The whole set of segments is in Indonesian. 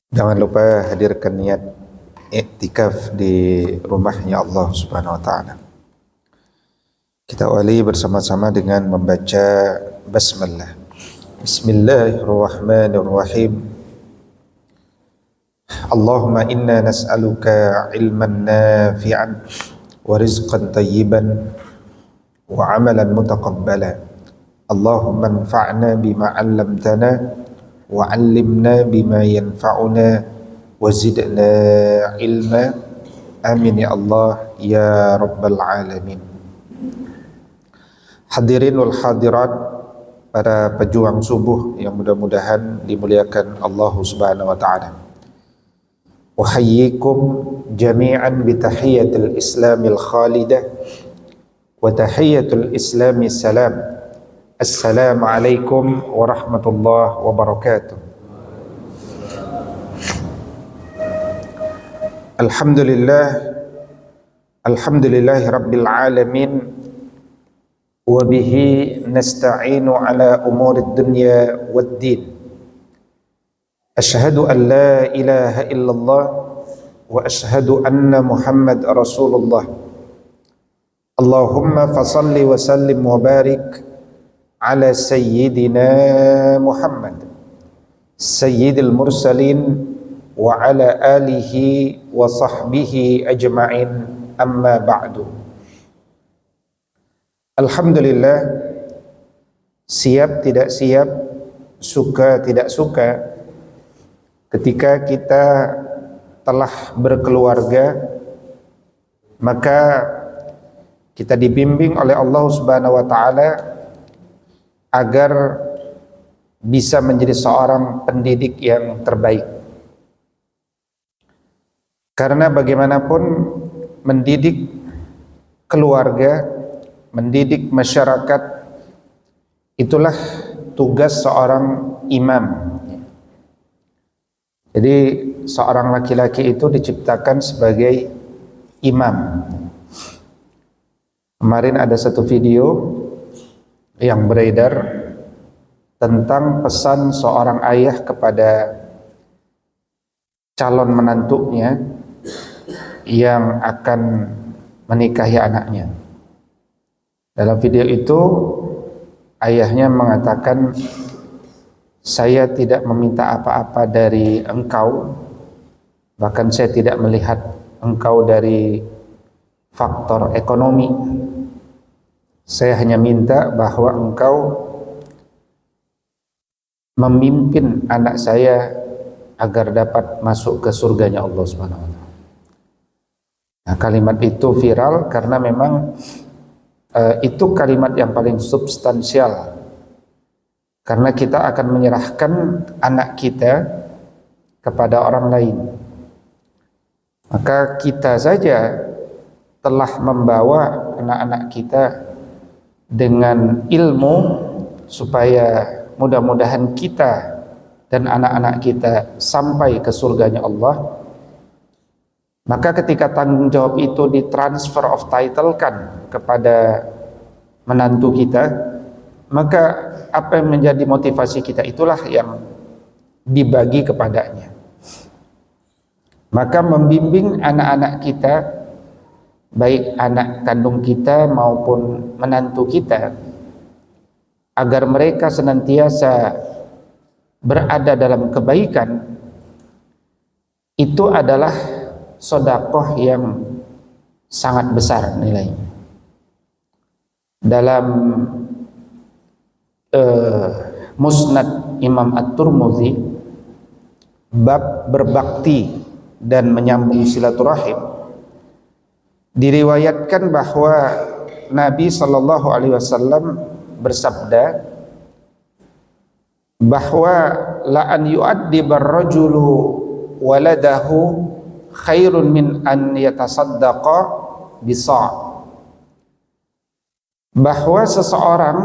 Jangan lupa hadirkan niat iktikaf di rumahnya Allah Subhanahu wa taala. Kita awali bersama-sama dengan membaca basmalah. Bismillahirrahmanirrahim. Allahumma inna nas'aluka ilman nafi'an wa rizqan tayyiban wa amalan mutaqabbala. Allahumma anfa'na bima 'allamtana wa 'allimna bima yanfa'una wa zidna ilma. Amin ya Allah ya rabbal alamin. Hadirin wal hadirat, para pejuang subuh yang mudah-mudahan dimuliakan Allah Subhanahu wa taala. Uhayyikum jami'an bi tahiyatil islamil khalidah wa tahiyatul islami salam. Assalamualaikum warahmatullahi wabarakatuh. Alhamdulillahi rabbil alamin, wa bihi nasta'inu ala umurid dunya waddin. Ashhadu an la ilaha illallah wa ashhadu anna Muhammad Rasulullah. Allahumma fasalli wa sallim wa barik ala sayyidina Muhammad sayyidil mursalin wa ala alihi wa sahbihi ajma'in, amma ba'du. Alhamdulillah, siap tidak siap, suka tidak suka, ketika kita telah berkeluarga, maka kita dibimbing oleh Allah Subhanahu wa taala agar bisa menjadi seorang pendidik yang terbaik. Karena bagaimanapun mendidik keluarga, mendidik masyarakat, itulah tugas seorang imam. Jadi seorang laki-laki itu diciptakan sebagai imam. Kemarin ada satu video yang beredar tentang pesan seorang ayah kepada calon menantunya yang akan menikahi anaknya. Dalam video itu ayahnya mengatakan, saya tidak meminta apa-apa dari engkau, bahkan saya tidak melihat engkau dari faktor ekonomi. Saya hanya minta bahwa engkau memimpin anak saya agar dapat masuk ke surganya Allah Subhanahu wa taala. Nah, kalimat itu viral karena memang itu kalimat yang paling substansial. Karena kita akan menyerahkan anak kita kepada orang lain. Maka kita saja telah membawa anak-anak kita dengan ilmu supaya mudah-mudahan kita dan anak-anak kita sampai ke surganya Allah. Maka ketika tanggung jawab itu ditransfer of title kan kepada menantu kita, maka apa yang menjadi motivasi kita itulah yang dibagi kepadanya. Maka membimbing anak-anak kita, baik anak kandung kita maupun menantu kita, agar mereka senantiasa berada dalam kebaikan, itu adalah sedekah yang sangat besar nilainya. Dalam Musnad Imam At-Tirmidzi, bab berbakti dan menyambung silaturahim, diriwayatkan bahwa Nabi Shallallahu Alaihi Wasallam bersabda bahwa la an yu'addibar rajulu waladahu khairun min an yatasaddaqa bisa', bahwa seseorang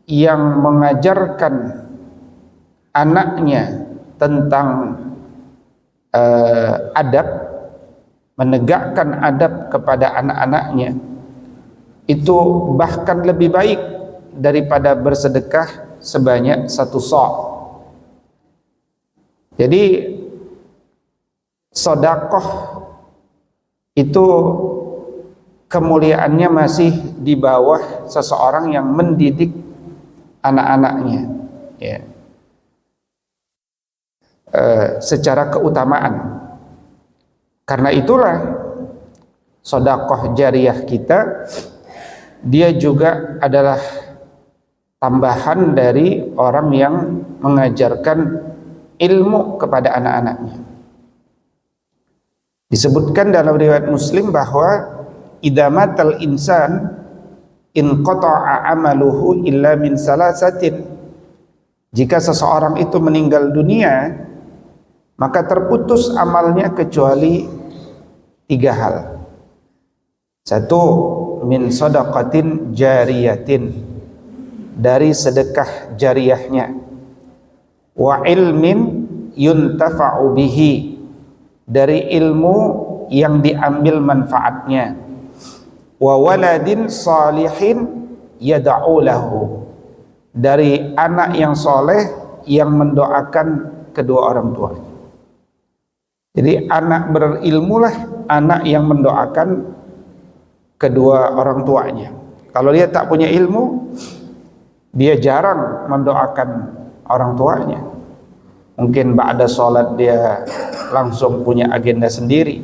yang mengajarkan anaknya tentang adab, menegakkan adab kepada anak-anaknya, itu bahkan lebih baik daripada bersedekah sebanyak 1 sa'. Jadi Sodakoh itu kemuliaannya masih di bawah seseorang yang mendidik anak-anaknya, ya, secara keutamaan. Karena itulah sodakoh jariah kita, dia juga adalah tambahan dari orang yang mengajarkan ilmu kepada anak-anaknya. Disebutkan dalam riwayat Muslim bahwa idza matal insan inqata'a amaluhu illa min salasatin. Jika seseorang itu meninggal dunia, maka terputus amalnya kecuali 3 hal. 1, min shadaqatin jariyatin, dari sedekah jariahnya. Wa ilmin yuntafa'u bihi, dari ilmu yang diambil manfaatnya. Wa waladin salihin yad'u lahu, dari anak yang soleh yang mendoakan kedua orang tua. Jadi anak berilmulah anak yang mendoakan kedua orang tuanya. Kalau dia tak punya ilmu, dia jarang mendoakan orang tuanya. Mungkin ba'da sholat dia langsung punya agenda sendiri,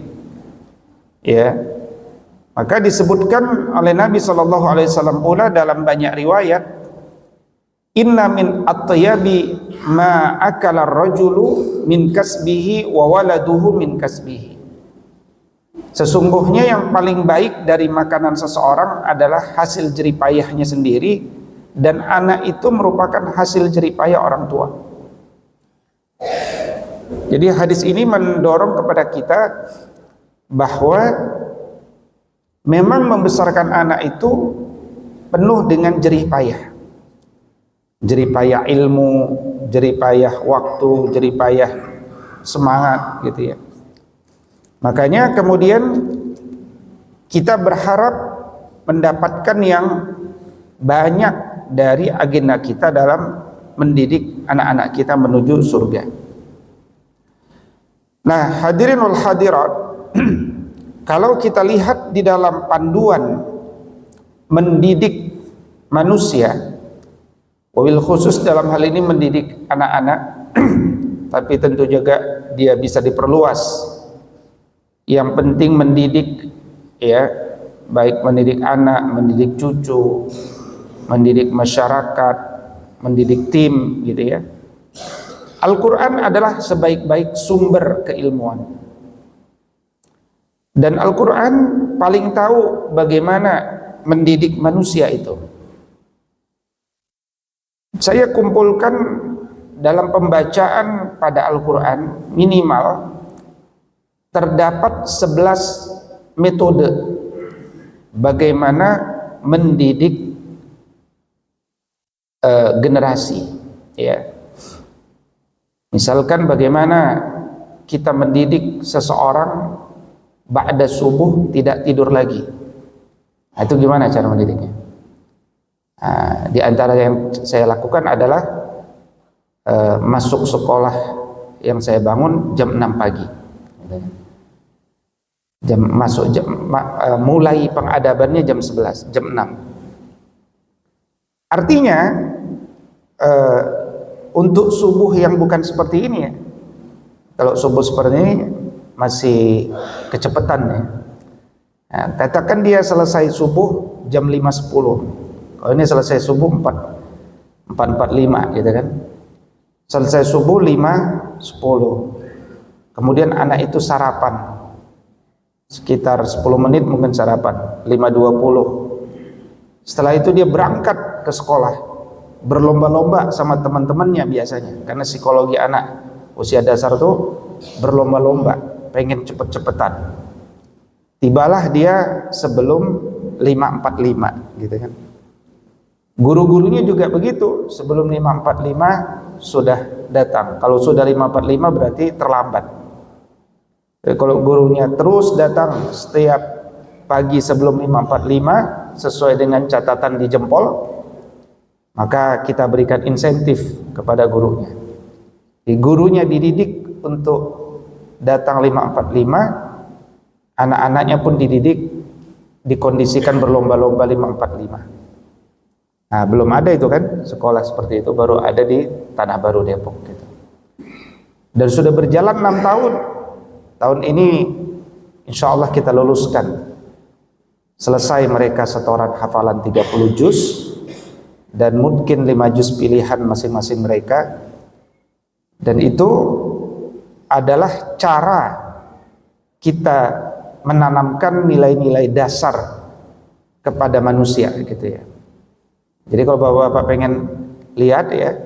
ya. Maka disebutkan oleh Nabi SAW pula dalam banyak riwayat, inna min at-tayyabi ma akala ar-rajulu min kasbihi wa waladuhu min kasbihi. Sesungguhnya yang paling baik dari makanan seseorang adalah hasil jeripayahnya sendiri, dan anak itu merupakan hasil jeripayah orang tua. Jadi hadis ini mendorong kepada kita bahwa memang membesarkan anak itu penuh dengan jerih payah. Jerih payah ilmu, jerih payah waktu, jerih payah semangat, gitu ya. Makanya kemudian kita berharap mendapatkan yang banyak dari agenda kita dalam mendidik anak-anak kita menuju surga. Nah, hadirin wal hadirat, kalau kita lihat di dalam panduan mendidik manusia, wabil khusus dalam hal ini mendidik anak-anak, tapi tentu juga dia bisa diperluas. Yang penting mendidik, ya, baik mendidik anak, mendidik cucu, mendidik masyarakat, mendidik tim, gitu ya. Al-Quran adalah sebaik-baik sumber keilmuan, dan Al-Quran paling tahu bagaimana mendidik manusia itu. Saya kumpulkan dalam pembacaan pada Al-Quran minimal terdapat 11 metode bagaimana mendidik generasi, ya. Misalkan bagaimana kita mendidik seseorang ba'da subuh tidak tidur lagi. Nah, itu gimana cara mendidiknya? Nah, di antara yang saya lakukan adalah masuk sekolah yang saya bangun jam 6 pagi. Mulai pengadabannya jam 11, jam 6. Artinya untuk subuh yang bukan seperti ini, ya. Kalau subuh seperti ini masih kecepatan, ya. Nah, katakan dia selesai subuh jam 5.10. Kalau ini selesai subuh 4.45, gitu kan. Selesai subuh 5.10. Kemudian anak itu sarapan. Sekitar 10 menit mungkin sarapan, 5.20. Setelah itu dia berangkat ke sekolah, berlomba-lomba sama teman-temannya biasanya, karena psikologi anak usia dasar tuh berlomba-lomba, pengen cepet-cepetan. Tibalah dia sebelum 5.45, gitu kan. Guru-gurunya juga begitu, sebelum 5.45 sudah datang. Kalau sudah 5.45 berarti terlambat. Kalau gurunya terus datang setiap pagi sebelum 5.45 sesuai dengan catatan di jempol, maka kita berikan insentif kepada gurunya. Gurunya dididik untuk datang 545, anak-anaknya pun dididik, dikondisikan berlomba-lomba 545. Nah, belum ada itu kan sekolah seperti itu, baru ada di Tanah Baru Depok gitu. Dan sudah berjalan 6 tahun. Tahun ini insya Allah kita luluskan. Selesai mereka setoran hafalan 30 juz dan mungkin 5 juz pilihan masing-masing mereka. Dan itu adalah cara kita menanamkan nilai-nilai dasar kepada manusia gitu ya. Jadi kalau Bapak-bapak pengen lihat ya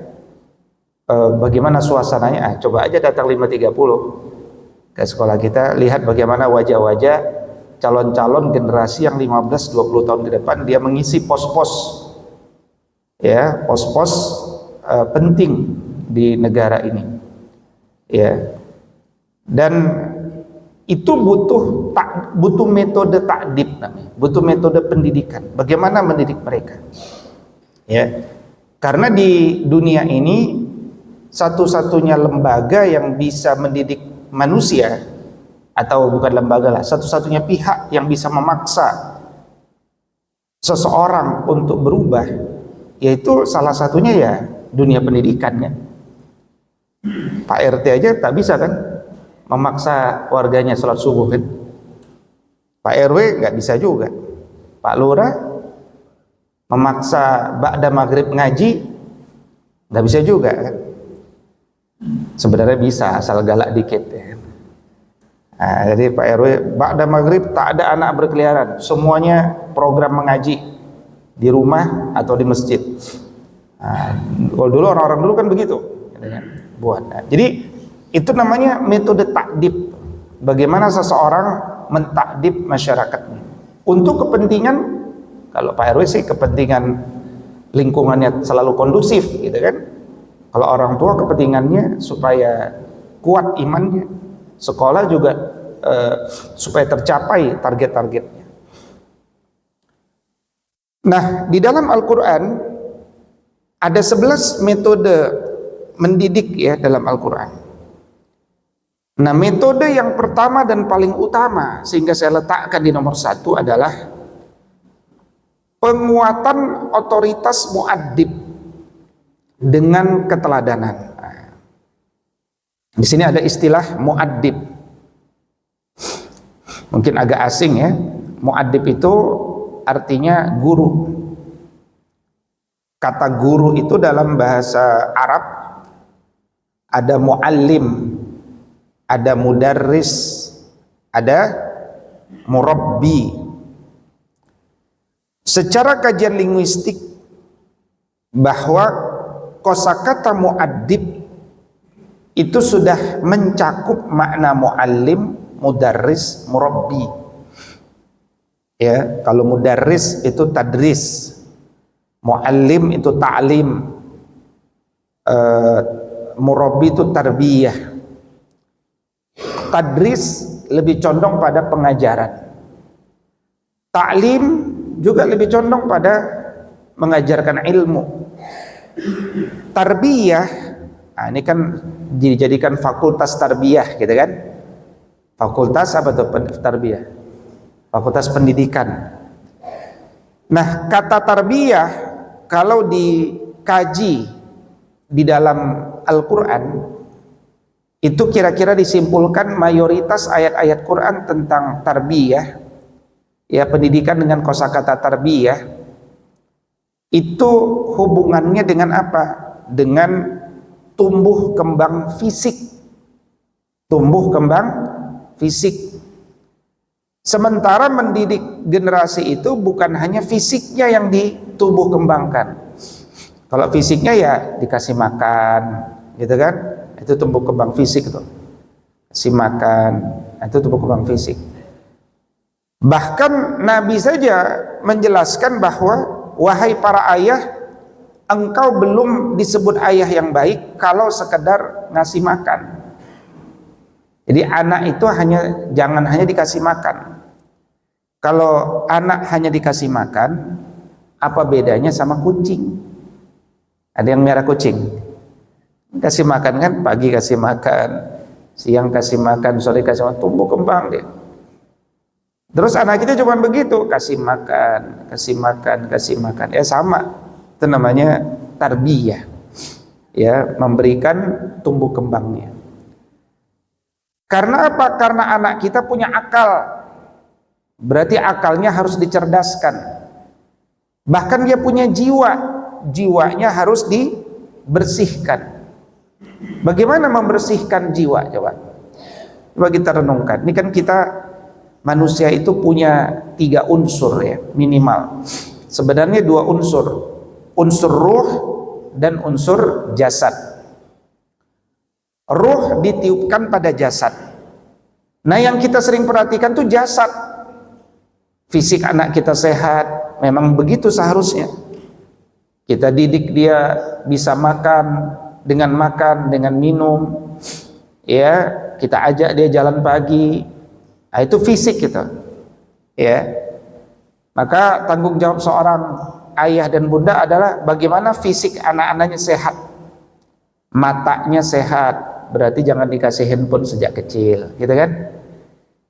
bagaimana suasananya, coba aja datang 5.30 ke sekolah kita, lihat bagaimana wajah-wajah calon-calon generasi yang 15-20 tahun ke depan, dia mengisi pos-pos ya, pos-pos penting di negara ini ya. Dan itu butuh metode takdib namanya, butuh metode pendidikan. Bagaimana mendidik mereka? Ya, karena di dunia ini satu-satunya lembaga yang bisa mendidik manusia, atau bukan lembaga lah, satu-satunya pihak yang bisa memaksa seseorang untuk berubah, yaitu salah satunya ya dunia pendidikannya. Pak RT aja tak bisa kan memaksa warganya sholat subuh kan? Pak RW nggak bisa juga. Pak Lurah memaksa ba'da maghrib ngaji nggak bisa juga kan? Sebenarnya bisa, asal galak dikit ya. Nah, jadi Pak RW ba'da maghrib tak ada anak berkeliaran, semuanya program mengaji di rumah atau di masjid. Nah, kalau dulu orang-orang dulu kan begitu buat. Nah, jadi itu namanya metode takdib. Bagaimana seseorang mentakdib masyarakatnya untuk kepentingan. Kalau Pak RW sih kepentingan lingkungannya selalu kondusif gitu kan. Kalau orang tua kepentingannya supaya kuat imannya, sekolah juga supaya tercapai target-targetnya. Nah, di dalam Al-Quran ada 11 metode mendidik ya dalam Al-Quran. Nah, metode yang pertama dan paling utama sehingga saya letakkan di nomor 1 adalah penguatan otoritas muaddib dengan keteladanan. Nah, di sini ada istilah muaddib. Mungkin agak asing ya. Muaddib itu artinya guru. Kata guru itu dalam bahasa Arab ada muallim, ada mudarris, ada murabbi. Secara kajian linguistik bahwa kosakata muaddib itu sudah mencakup makna muallim, mudarris, murabbi. Ya, kalau mudarris itu tadris, muallim itu ta'lim, murabbi itu tarbiyah. Tadris lebih condong pada pengajaran. Ta'lim juga lebih condong pada mengajarkan ilmu. Tarbiyah, nah ini kan dijadikan fakultas tarbiyah gitu kan. Fakultas apa tuh tarbiyah? Fakultas pendidikan. Nah, kata tarbiyah kalau dikaji di dalam Al-Quran itu kira-kira disimpulkan mayoritas ayat-ayat Quran tentang tarbiyah, ya pendidikan dengan kosakata tarbiyah, itu hubungannya dengan apa? Dengan tumbuh kembang fisik. Tumbuh kembang fisik. Sementara mendidik generasi itu bukan hanya fisiknya yang ditumbuh kembangkan. Kalau fisiknya ya dikasih makan, gitu kan? Itu tumbuh kembang fisik itu. Kasih makan, itu tumbuh kembang fisik. Bahkan Nabi saja menjelaskan bahwa wahai para ayah, engkau belum disebut ayah yang baik kalau sekedar ngasih makan. Jadi anak itu jangan hanya dikasih makan. Kalau anak hanya dikasih makan, apa bedanya sama kucing? Ada yang merah kucing. Kasih makan kan, pagi kasih makan, siang kasih makan, sore kasih makan, tumbuh kembang dia. Terus anak kita cuma begitu, kasih makan, kasih makan, kasih makan. Ya sama, itu namanya tarbiyah. Ya, memberikan tumbuh kembangnya. Karena apa? Karena anak kita punya akal. Berarti akalnya harus dicerdaskan. Bahkan dia punya jiwa, jiwanya harus dibersihkan. Bagaimana membersihkan jiwa? Coba kita renungkan. Ini kan kita manusia itu punya 3 unsur ya minimal. Sebenarnya 2 unsur, unsur ruh dan unsur jasad. Ruh ditiupkan pada jasad. Nah, yang kita sering perhatikan tuh jasad. Fisik anak kita sehat, memang begitu seharusnya. Kita didik dia bisa makan, dengan minum, ya, kita ajak dia jalan pagi. Nah, itu fisik gitu, ya. Maka tanggung jawab seorang ayah dan bunda adalah bagaimana fisik anak-anaknya sehat, matanya sehat, berarti jangan dikasih handphone sejak kecil, gitu kan?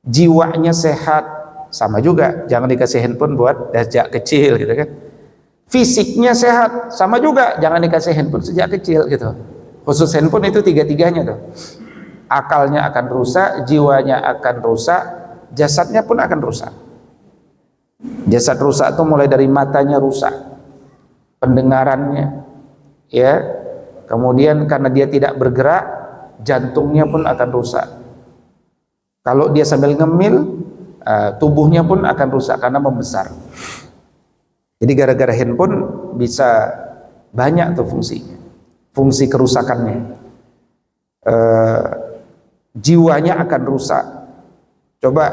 Jiwanya sehat, sama juga, jangan dikasih handphone buat sejak kecil, gitu kan? Fisiknya sehat, sama juga, jangan dikasih handphone sejak kecil, gitu. Khusus handphone itu 3-tiganya tuh. Akalnya akan rusak, jiwanya akan rusak, jasadnya pun akan rusak. Jasad rusak itu mulai dari matanya rusak, pendengarannya, ya. Kemudian karena dia tidak bergerak, jantungnya pun akan rusak. Kalau dia sambil ngemil, tubuhnya pun akan rusak karena membesar. Jadi gara-gara handphone bisa banyak tuh fungsinya, fungsi kerusakannya. Jiwanya akan rusak. Coba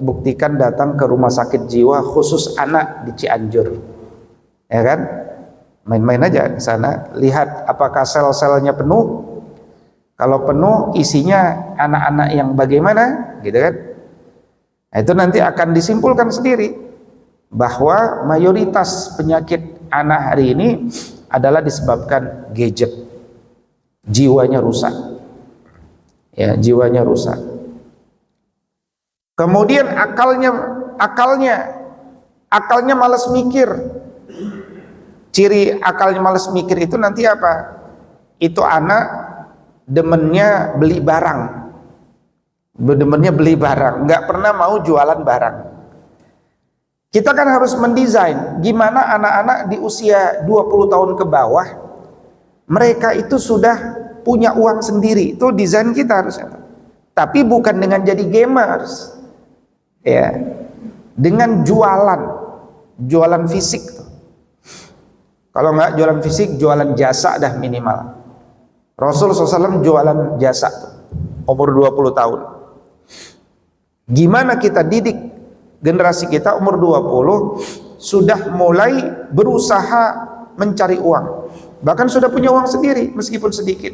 buktikan datang ke rumah sakit jiwa khusus anak di Cianjur, ya kan? Main-main aja ke sana, lihat apakah sel-selnya penuh. Kalau penuh, isinya anak-anak yang bagaimana, gitu kan? Nah, itu nanti akan disimpulkan sendiri bahwa mayoritas penyakit anak hari ini adalah disebabkan gadget. Jiwanya rusak, ya, jiwanya rusak. Kemudian akalnya malas mikir. Ciri akalnya malas mikir itu nanti apa? Itu anak demennya beli barang, nggak pernah mau jualan barang. Kita kan harus mendesain gimana anak-anak di usia 20 tahun ke bawah, mereka itu sudah punya uang sendiri. Itu desain kita harusnya. Tapi bukan dengan jadi gamers, ya, dengan jualan fisik tuh. Kalau nggak jualan fisik, jualan jasa dah minimal. Rasul SAW jualan jasa tuh, umur 20 tahun. Gimana kita didik generasi kita umur 20 sudah mulai berusaha mencari uang, bahkan sudah punya uang sendiri meskipun sedikit.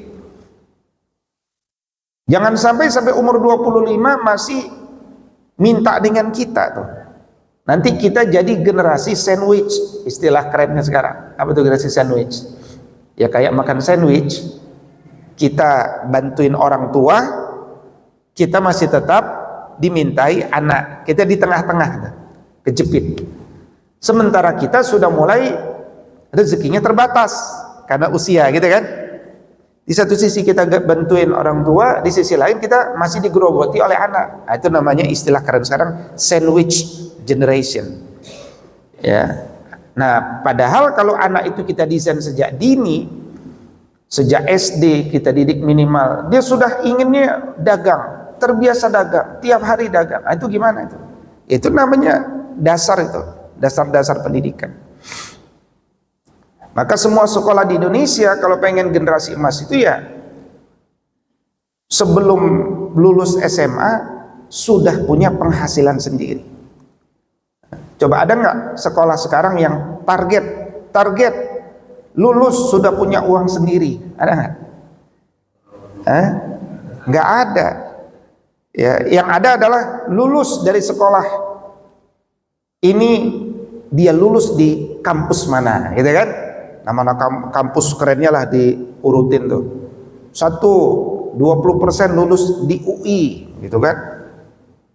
Jangan sampai umur 25 masih minta dengan kita tuh. Nanti kita jadi generasi sandwich, istilah kerennya sekarang. Apa itu generasi sandwich? Ya kayak makan sandwich, kita bantuin orang tua, kita masih tetap dimintai anak, kita di tengah-tengah, kejepit. Sementara kita sudah mulai rezekinya terbatas karena usia, gitu kan? Di satu sisi kita bantuin orang tua, di sisi lain kita masih digerogoti oleh anak. Nah, itu namanya istilah keren sekarang sandwich generation. Ya. Nah, padahal kalau anak itu kita desain sejak dini, sejak SD kita didik minimal, dia sudah inginnya dagang, terbiasa dagang, tiap hari dagang. Nah, itu gimana itu? Itu namanya dasar itu, dasar-dasar pendidikan. Maka semua sekolah di Indonesia kalau pengen generasi emas itu ya sebelum lulus SMA sudah punya penghasilan sendiri. Coba ada nggak sekolah sekarang yang target lulus sudah punya uang sendiri? Ada nggak? Nggak ada. Ya, yang ada adalah lulus dari sekolah ini, dia lulus di kampus mana, gitu kan? Nama kampus kerennya lah diurutin tuh. 1 20% lulus di UI, gitu kan?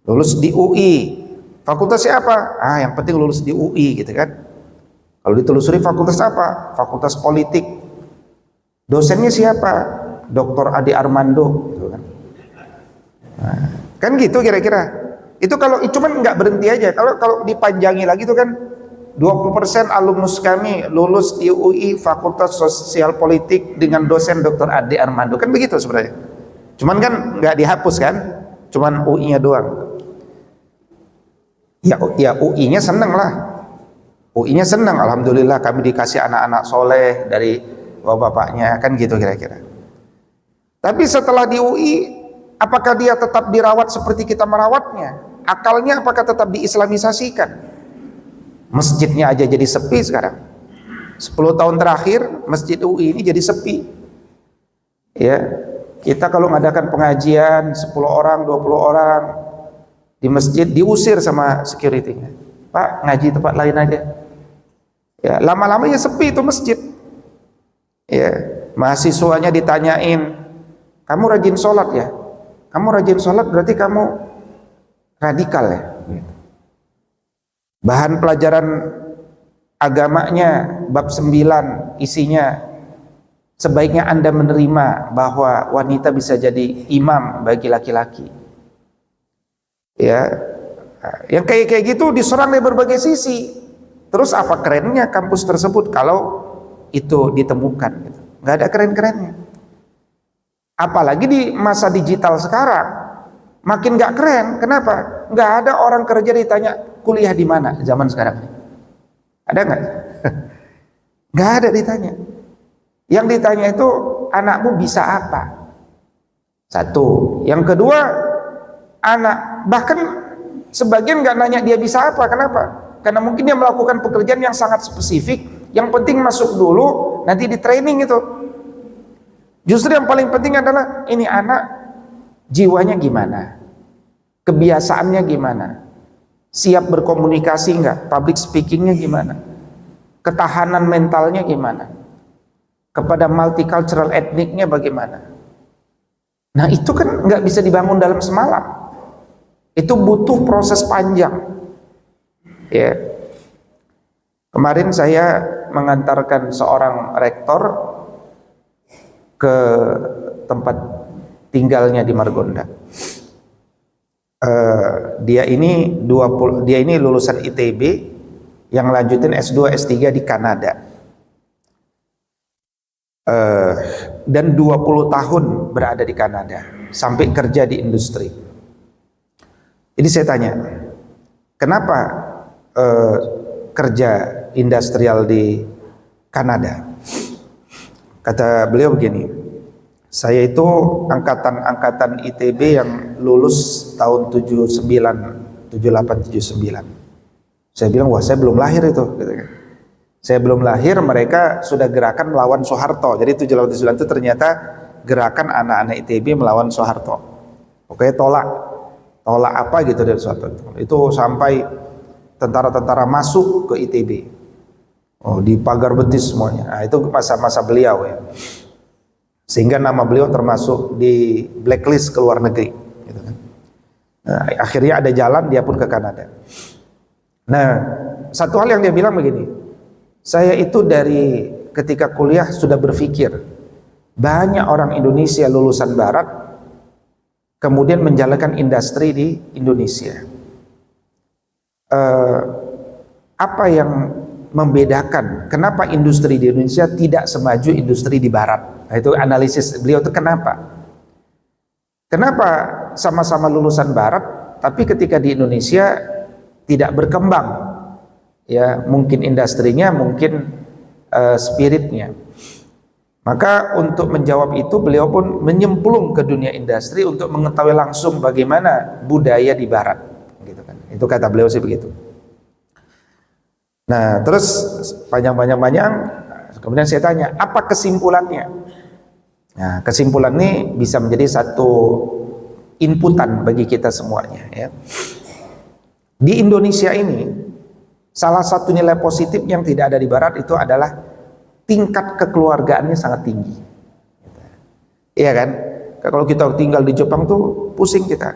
Lulus di UI. Fakultasnya apa? Yang penting lulus di UI, gitu kan? Kalau ditelusuri fakultas apa? Fakultas Politik. Dosennya siapa? Dr. Ade Armando, gitu kan? Kan gitu kira-kira. Itu kalau cuman nggak berhenti aja. Kalau dipanjangi lagi itu kan 20% alumnus kami lulus di UI Fakultas Sosial Politik dengan dosen Dr. Ade Armando. Kan begitu sebenarnya. Cuman kan nggak dihapus kan? Cuman UI-nya doang. Ya UI-nya seneng lah. UI-nya seneng, alhamdulillah kami dikasih anak-anak soleh dari bapak-bapaknya, kan gitu kira-kira. Tapi setelah di UI, apakah dia tetap dirawat seperti kita merawatnya? Akalnya apakah tetap diislamisasikan? Masjidnya aja jadi sepi sekarang. 10 tahun terakhir masjid UI ini jadi sepi. Ya, kita kalau mengadakan pengajian 10 orang, 20 orang di masjid diusir sama security-nya. Pak, ngaji tempat lain aja. Ya, lama-lama ya sepi itu masjid. Ya, mahasiswanya ditanyain, kamu rajin sholat ya? Kamu rajin sholat berarti kamu radikal ya. Bahan pelajaran agamanya bab 9 isinya sebaiknya Anda menerima bahwa wanita bisa jadi imam bagi laki-laki. Ya, yang kayak gitu diserang dari berbagai sisi. Terus apa kerennya kampus tersebut kalau itu ditemukan gitu. Nggak ada keren-kerennya. Apalagi di masa digital sekarang makin nggak keren. Kenapa? Nggak ada orang kerja ditanya kuliah di mana zaman sekarang ini. Ada nggak? Nggak ada ditanya. Yang ditanya itu anakmu bisa apa? Satu. Yang kedua, bahkan sebagian nggak nanya dia bisa apa. Kenapa? Karena mungkin dia melakukan pekerjaan yang sangat spesifik. Yang penting masuk dulu, nanti di training itu. Justru yang paling penting adalah ini anak jiwanya gimana, kebiasaannya gimana, siap berkomunikasi nggak, public speakingnya gimana, ketahanan mentalnya gimana, kepada multicultural etniknya bagaimana. Nah itu kan nggak bisa dibangun dalam semalam, itu butuh proses panjang. Ya, kemarin saya mengantarkan seorang rektor ke tempat tinggalnya di Margonda. Dia ini lulusan ITB yang lanjutin S2 S3 di Kanada. Dan 20 tahun berada di Kanada sampai kerja di industri. Jadi saya tanya, kenapa kerja industrial di Kanada? Kata beliau begini, saya itu angkatan ITB yang lulus tahun 78, 79. Saya bilang, wah saya belum lahir itu. Saya belum lahir, mereka sudah gerakan melawan Soeharto. Jadi 78 itu ternyata gerakan anak-anak ITB melawan Soeharto. Oke, tolak apa gitu dari Soeharto. Itu sampai tentara-tentara masuk ke ITB. Di pagar betis semuanya. Nah, itu masa-masa beliau ya. Sehingga nama beliau termasuk di blacklist ke luar negeri gitu kan. Nah, akhirnya ada jalan dia pun ke Kanada. Nah, satu hal yang dia bilang begini, saya itu dari ketika kuliah sudah berpikir banyak orang Indonesia lulusan barat kemudian menjalankan industri di Indonesia. Apa yang membedakan kenapa industri di Indonesia tidak semaju industri di barat? Nah, itu analisis beliau itu kenapa sama-sama lulusan barat tapi ketika di Indonesia tidak berkembang, ya mungkin industrinya, mungkin spiritnya. Maka untuk menjawab itu beliau pun menyemplung ke dunia industri untuk mengetahui langsung bagaimana budaya di barat gitu kan. Itu kata beliau sih begitu. Nah, terus panjang kemudian saya tanya, apa kesimpulannya? Nah, kesimpulan ini bisa menjadi satu inputan bagi kita semuanya ya. Di Indonesia ini salah satu nilai positif yang tidak ada di barat itu adalah tingkat kekeluargaannya sangat tinggi. Iya kan? Kalau kita tinggal di Jepang tuh pusing kita.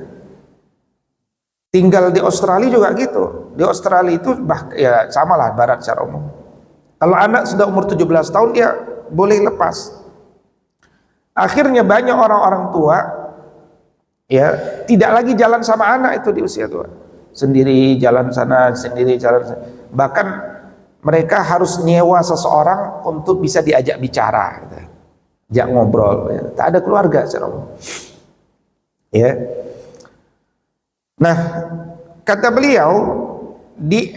Tinggal di Australia juga gitu. Di Australia itu ya sama lah barat secara umum. Kalau anak sudah umur 17 tahun dia boleh lepas. Akhirnya banyak orang-orang tua ya tidak lagi jalan sama anak itu di usia tua. Sendiri jalan sana, sendiri jalan sana. Bahkan mereka harus nyewa seseorang untuk bisa diajak bicara gitu. Ajak ngobrol ya. Tak ada keluarga secara umum. Ya. Nah, kata beliau di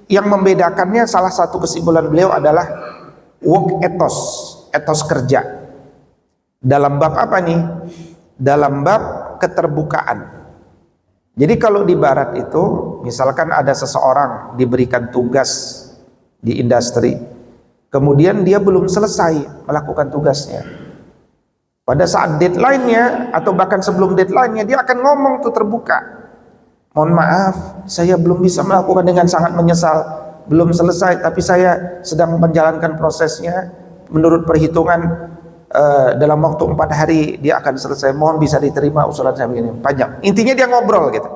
yang membedakannya salah satu kesimpulan beliau adalah work ethos, etos kerja. Dalam bab apa nih? Dalam bab keterbukaan. Jadi kalau di barat itu misalkan ada seseorang diberikan tugas di industri, kemudian dia belum selesai melakukan tugasnya. Pada saat deadline-nya atau bahkan sebelum deadline-nya dia akan ngomong tuh terbuka. Mohon maaf, saya belum bisa melakukan, dengan sangat menyesal, belum selesai, tapi saya sedang menjalankan prosesnya. Menurut perhitungan dalam waktu 4 hari dia akan selesai. Mohon bisa diterima usulan saya begini. Panjang. Intinya dia ngobrol gitu,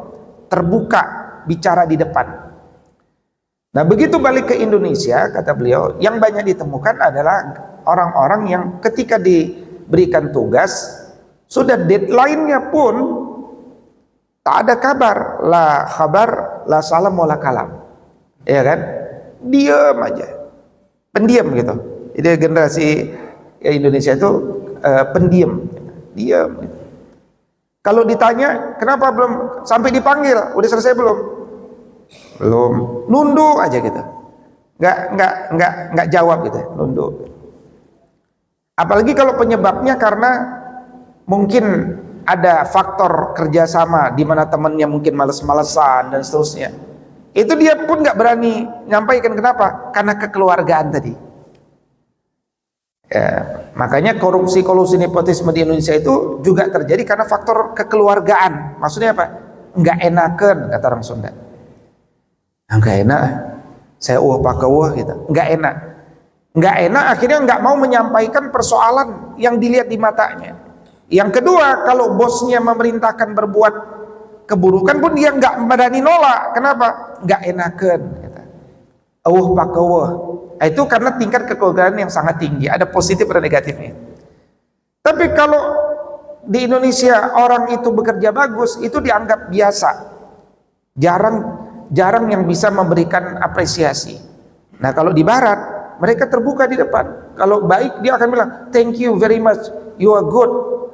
terbuka, bicara di depan. Nah begitu balik ke Indonesia, kata beliau, yang banyak ditemukan adalah orang-orang yang ketika diberikan tugas, sudah deadline-nya pun tak ada kabar, la khabar, la salam, wala kalam, ya kan? Diam aja, pendiam gitu. Jadi generasi Indonesia itu pendiam, diam. Kalau ditanya kenapa belum sampai dipanggil, udah selesai belum? Belum, nunduk aja gitu, nggak jawab gitu, nunduk. Apalagi kalau penyebabnya karena mungkin ada faktor kerjasama di mana temannya mungkin males-malesan dan seterusnya, itu dia pun nggak berani nyampaikan. Kenapa? Karena kekeluargaan tadi. Ya, makanya korupsi, kolusi, nepotisme di Indonesia itu juga terjadi karena faktor kekeluargaan. Maksudnya apa? Nggak enakan, kata orang Sunda. Nggak enak, saya pakai gitu. Nggak enak, akhirnya nggak mau menyampaikan persoalan yang dilihat di matanya. Yang kedua, kalau bosnya memerintahkan berbuat keburukan pun dia nggak berani nolak. Kenapa? Nggak enakan. Itu karena tingkat kekeluargaan yang sangat tinggi. Ada positif dan negatifnya. Tapi kalau di Indonesia orang itu bekerja bagus, itu dianggap biasa. Jarang yang bisa memberikan apresiasi. Nah kalau di Barat, mereka terbuka di depan. Kalau baik dia akan bilang, thank you very much, you are good,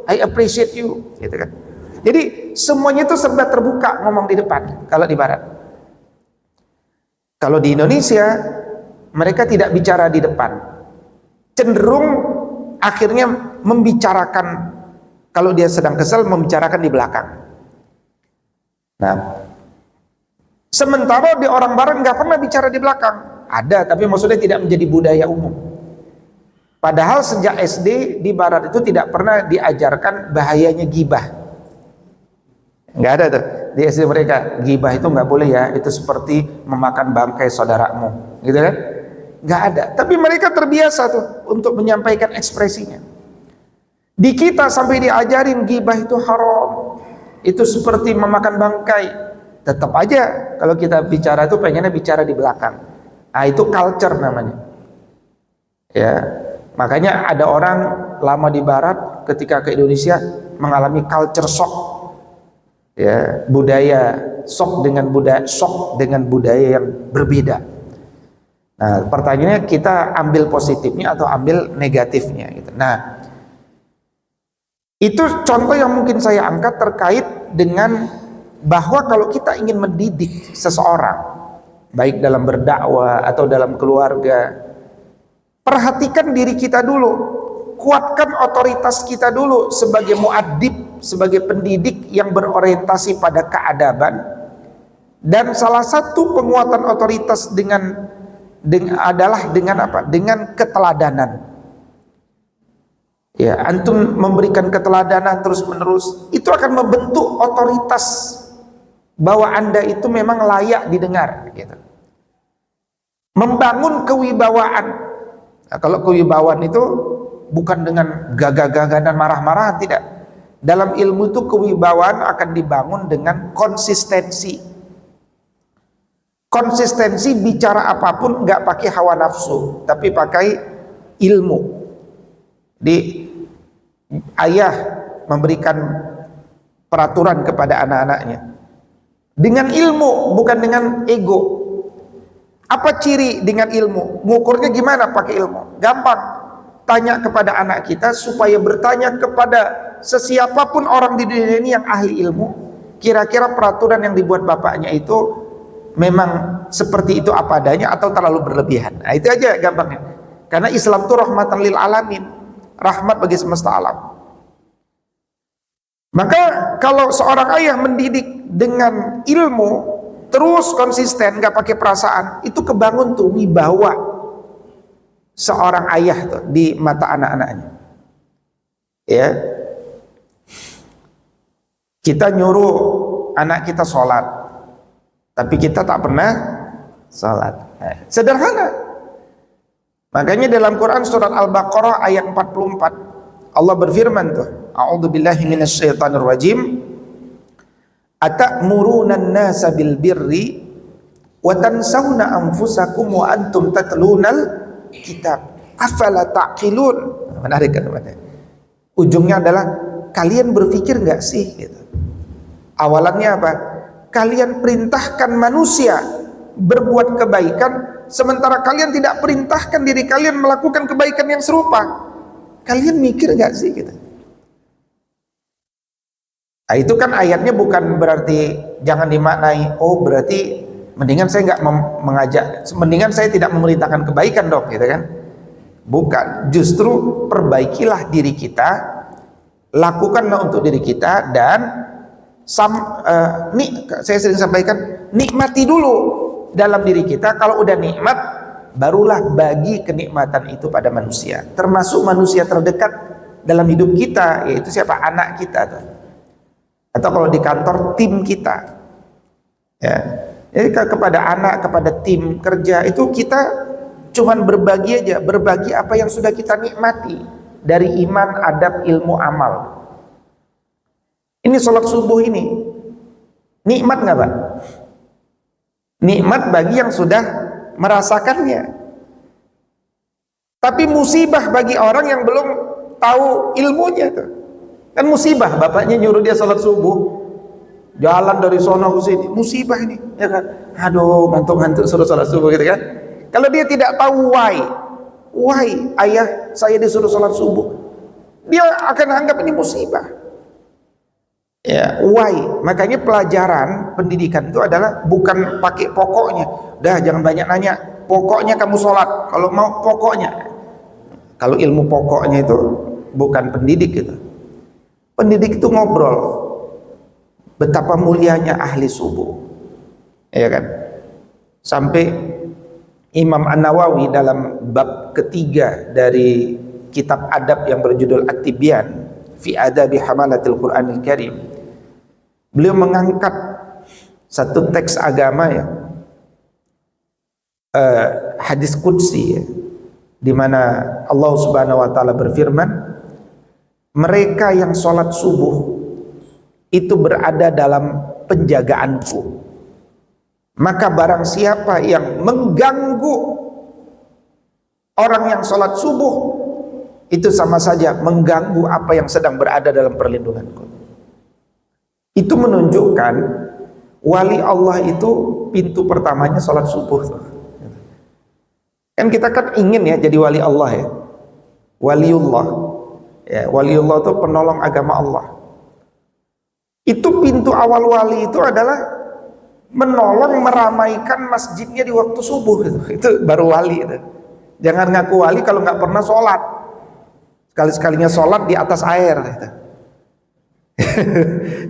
I appreciate you, gitu kan. Jadi semuanya itu serba terbuka ngomong di depan kalau di Barat. Kalau di Indonesia mereka tidak bicara di depan, cenderung akhirnya membicarakan, kalau dia sedang kesal membicarakan di belakang. Nah, sementara di orang Barat nggak pernah bicara di belakang. Ada, tapi maksudnya tidak menjadi budaya umum. Padahal sejak SD di Barat itu tidak pernah diajarkan bahayanya gibah. Nggak ada tuh di SD mereka, gibah itu nggak boleh ya, itu seperti memakan bangkai saudaramu, gitu kan? Nggak ada. Tapi mereka terbiasa tuh untuk menyampaikan ekspresinya. Di kita sampai diajarin gibah itu haram, itu seperti memakan bangkai. Tetap aja kalau kita bicara itu pengennya bicara di belakang. Nah itu culture namanya. Ya, makanya ada orang lama di Barat ketika ke Indonesia mengalami culture shock. Ya, budaya shock dengan budaya yang berbeda. Nah, pertanyaannya kita ambil positifnya atau ambil negatifnya gitu. Nah, itu contoh yang mungkin saya angkat terkait dengan bahwa kalau kita ingin mendidik seseorang, baik dalam berdakwah atau dalam keluarga, perhatikan diri kita dulu, kuatkan otoritas kita dulu sebagai muaddib, sebagai pendidik yang berorientasi pada keadaban. Dan salah satu penguatan otoritas adalah dengan apa? Dengan keteladanan. Ya, antum memberikan keteladanan terus-menerus, itu akan membentuk otoritas bahwa Anda itu memang layak didengar gitu. Membangun kewibawaan. Nah, kalau kewibawaan itu bukan dengan gagah-gagah dan marah-marahan, tidak. Dalam ilmu itu kewibawaan akan dibangun dengan konsistensi. Konsistensi bicara apapun nggak pakai hawa nafsu, tapi pakai ilmu. Di ayah memberikan peraturan kepada anak-anaknya dengan ilmu, bukan dengan ego. Apa ciri dengan ilmu? Ngukurnya gimana pakai ilmu? Gampang. Tanya kepada anak kita supaya bertanya kepada sesiapapun orang di dunia ini yang ahli ilmu, kira-kira peraturan yang dibuat bapaknya itu memang seperti itu apa adanya atau terlalu berlebihan. Nah, itu aja gampangnya. Karena Islam itu rahmatan lil alamin, rahmat bagi semesta alam. Maka kalau seorang ayah mendidik dengan ilmu terus konsisten, nggak pakai perasaan, itu kebangun tuh wibawa seorang ayah tuh di mata anak-anaknya. Ya, kita nyuruh anak kita sholat, tapi kita tak pernah sholat. Sederhana. Makanya dalam Quran surat Al-Baqarah ayat 44 Allah berfirman tuh, a'udzubillahi minasyaitonir rajim, atamuruna an-nasa bil birri wa tansawna anfusakum wa antum tatlunal kitab afala taqilun. Menarik kan teman-teman. Ujungnya adalah kalian berpikir nggak sih gitu. Awalannya apa? Kalian perintahkan manusia berbuat kebaikan sementara kalian tidak perintahkan diri kalian melakukan kebaikan yang serupa. Kalian mikir nggak sih gitu. Nah, itu kan ayatnya bukan berarti jangan dimaknai oh berarti mendingan saya nggak mengajak, mendingan saya tidak memerintahkan kebaikan dong, gitu kan? Bukan, justru perbaikilah diri kita, lakukanlah untuk diri kita, dan saya sering sampaikan, nikmati dulu dalam diri kita. Kalau udah nikmat, barulah bagi kenikmatan itu pada manusia, termasuk manusia terdekat dalam hidup kita, yaitu siapa? Anak kita, atau kalau di kantor tim kita, ya. Jadi kepada anak, kepada tim kerja itu kita cuman berbagi aja, berbagi apa yang sudah kita nikmati dari iman, adab, ilmu, amal. Ini sholat subuh ini nikmat nggak Pak? Nikmat bagi yang sudah merasakannya. Tapi musibah bagi orang yang belum tahu ilmunya tuh. Kan musibah, bapaknya nyuruh dia sholat subuh, jalan dari sono ke sini, musibah ini, ya kan? Aduh, ngantuk-ngantuk suruh sholat subuh gitu kan? Kalau dia tidak tahu why ayah saya disuruh sholat subuh, dia akan anggap ini musibah. Ya, why? Makanya pelajaran pendidikan itu adalah bukan pakai pokoknya. Dah jangan banyak nanya, pokoknya kamu sholat. Kalau mau pokoknya. Kalau ilmu pokoknya itu bukan pendidik gitu. Pendidik itu ngobrol. Betapa mulianya ahli subuh, ya kan? Sampai Imam An-Nawawi dalam bab ketiga dari kitab adab yang berjudul At-Tibyan fi Adabi Hamalatil Qur'anil Karim, beliau mengangkat satu teks agama ya, hadis qudsi ya, di mana Allah Subhanahu wa taala berfirman, mereka yang sholat subuh itu berada dalam penjagaanku, maka barang siapa yang mengganggu orang yang sholat subuh, itu sama saja mengganggu apa yang sedang berada dalam perlindunganku. Itu menunjukkan wali Allah itu pintu pertamanya sholat subuh. Kan kita kan ingin ya jadi wali Allah ya, waliullah ya, waliullah itu penolong agama Allah. Itu pintu awal wali itu adalah menolong meramaikan masjidnya di waktu subuh gitu. Itu baru wali itu. Jangan ngaku wali kalau nggak pernah sholat. Sekali-sekalinya sholat di atas air gitu.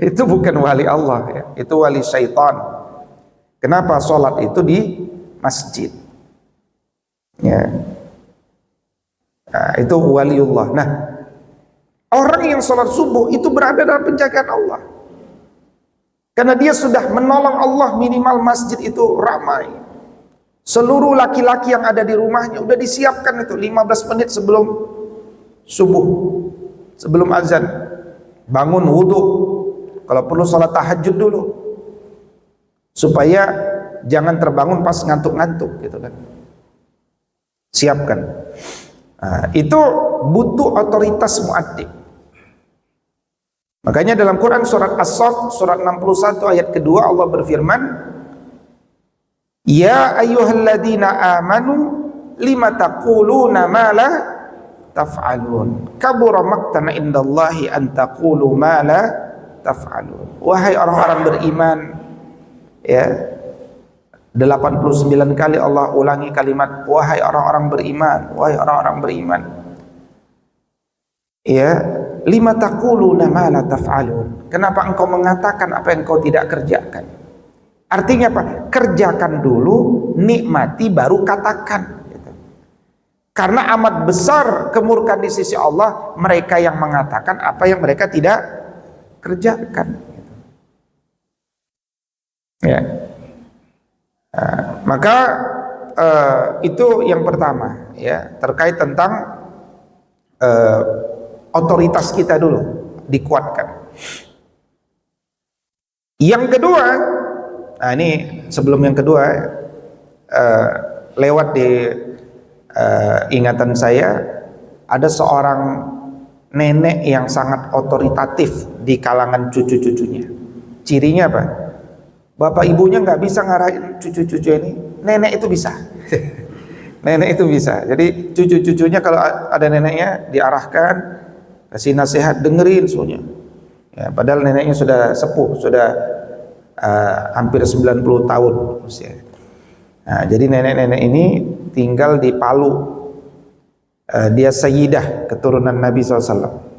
Itu bukan wali Allah ya. Itu wali syaitan. Kenapa sholat itu di masjid? Ya. Nah, itu waliullah. Nah, orang yang sholat subuh itu berada dalam penjagaan Allah. Karena dia sudah menolong Allah, minimal masjid itu ramai. Seluruh laki-laki yang ada di rumahnya udah disiapkan itu 15 menit sebelum subuh, sebelum azan. bangun wudu, kalau perlu sholat tahajud dulu, supaya jangan terbangun pas ngantuk-ngantuk gitu kan. Siapkan. Nah, itu butuh otoritas muadzin. Makanya dalam Quran surat As-Saff surat 61 ayat kedua Allah berfirman, ya ayyuhalladzina amanu lima taquluna ma la taf'alun kabura maqtan indallahi an taqulu ma la taf'alun. Wahai orang-orang beriman, ya, 89 kali Allah ulangi kalimat wahai orang-orang beriman, wahai orang-orang beriman. Ya, lima taquluna ma la taf'alun. Kenapa engkau mengatakan apa yang engkau tidak kerjakan? Artinya apa? Kerjakan dulu, nikmati baru katakan. Karena amat besar kemurkaan di sisi Allah mereka yang mengatakan apa yang mereka tidak kerjakan. Ya. Maka itu yang pertama, ya, terkait tentang otoritas kita dulu dikuatkan. Yang kedua, nah ini sebelum yang kedua, lewat di ingatan saya ada seorang nenek yang sangat otoritatif di kalangan cucu-cucunya. Cirinya apa? Bapak ibunya nggak bisa ngarahin cucu-cucu ini, nenek itu bisa. Nenek itu bisa. Jadi cucu-cucunya kalau ada neneknya diarahkan, kasih nasihat, dengerin semuanya. Ya, padahal neneknya sudah sepuh, sudah hampir 90 tahun usia. Nah, jadi nenek-nenek ini tinggal di Palu. Dia sayyidah keturunan Nabi SAW.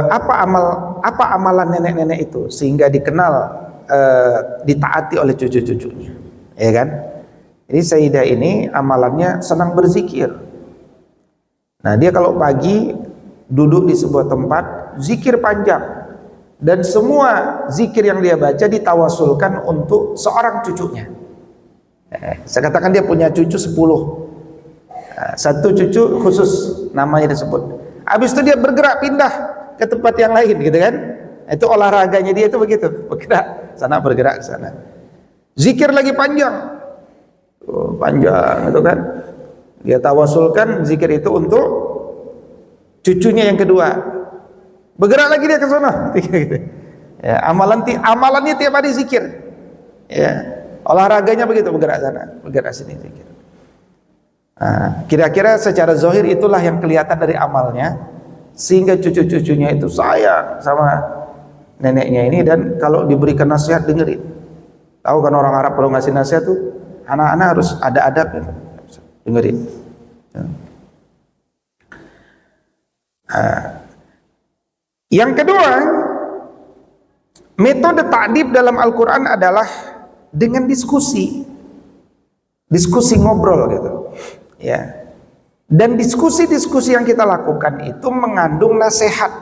Apa amalan nenek-nenek itu sehingga dikenal ditaati oleh cucu-cucunya, ya kan? Jadi sayyidah ini amalannya senang berzikir. Nah, dia kalau pagi duduk di sebuah tempat zikir panjang, dan semua zikir yang dia baca ditawasulkan untuk seorang cucunya. Saya katakan dia punya cucu 10. Satu cucu khusus namanya disebut. Habis itu dia bergerak pindah ke tempat yang lain gitu kan. Itu olahraganya dia itu begitu, bergerak sana bergerak ke sana. Zikir lagi panjang. Panjang itu kan. Dia tawasulkan zikir itu untuk cucunya yang kedua. Bergerak lagi dia ke sana gitu. Ya, amalannya tiap hari zikir. Ya, olahraganya begitu, bergerak sana, bergerak sini zikir. Nah, kira-kira secara zahir itulah yang kelihatan dari amalnya, sehingga cucu-cucunya itu sayang sama neneknya ini, dan kalau diberikan nasihat dengerin. Tahu kan orang Arab kalau ngasih nasihat tuh anak-anak harus ada adabnya, dengerin. Yang kedua, metode ta'dib dalam Al-Quran adalah dengan diskusi ngobrol gitu, ya. Dan diskusi-diskusi yang kita lakukan itu mengandung nasihat,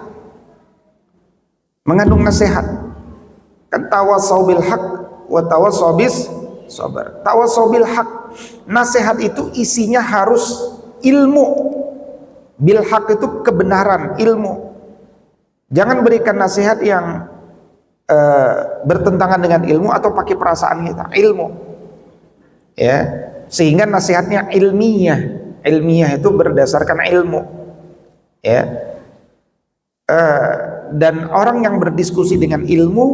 kan tawassaw bil haq wa tawassaw bis sabar. Tawassaw bil haq, nasihat itu isinya harus ilmu. Bil haq itu kebenaran, ilmu. Jangan berikan nasihat yang bertentangan dengan ilmu atau pakai perasaan kita, ilmu. Ya, sehingga nasihatnya ilmiah. Ilmiah itu berdasarkan ilmu. Ya. Dan orang yang berdiskusi dengan ilmu,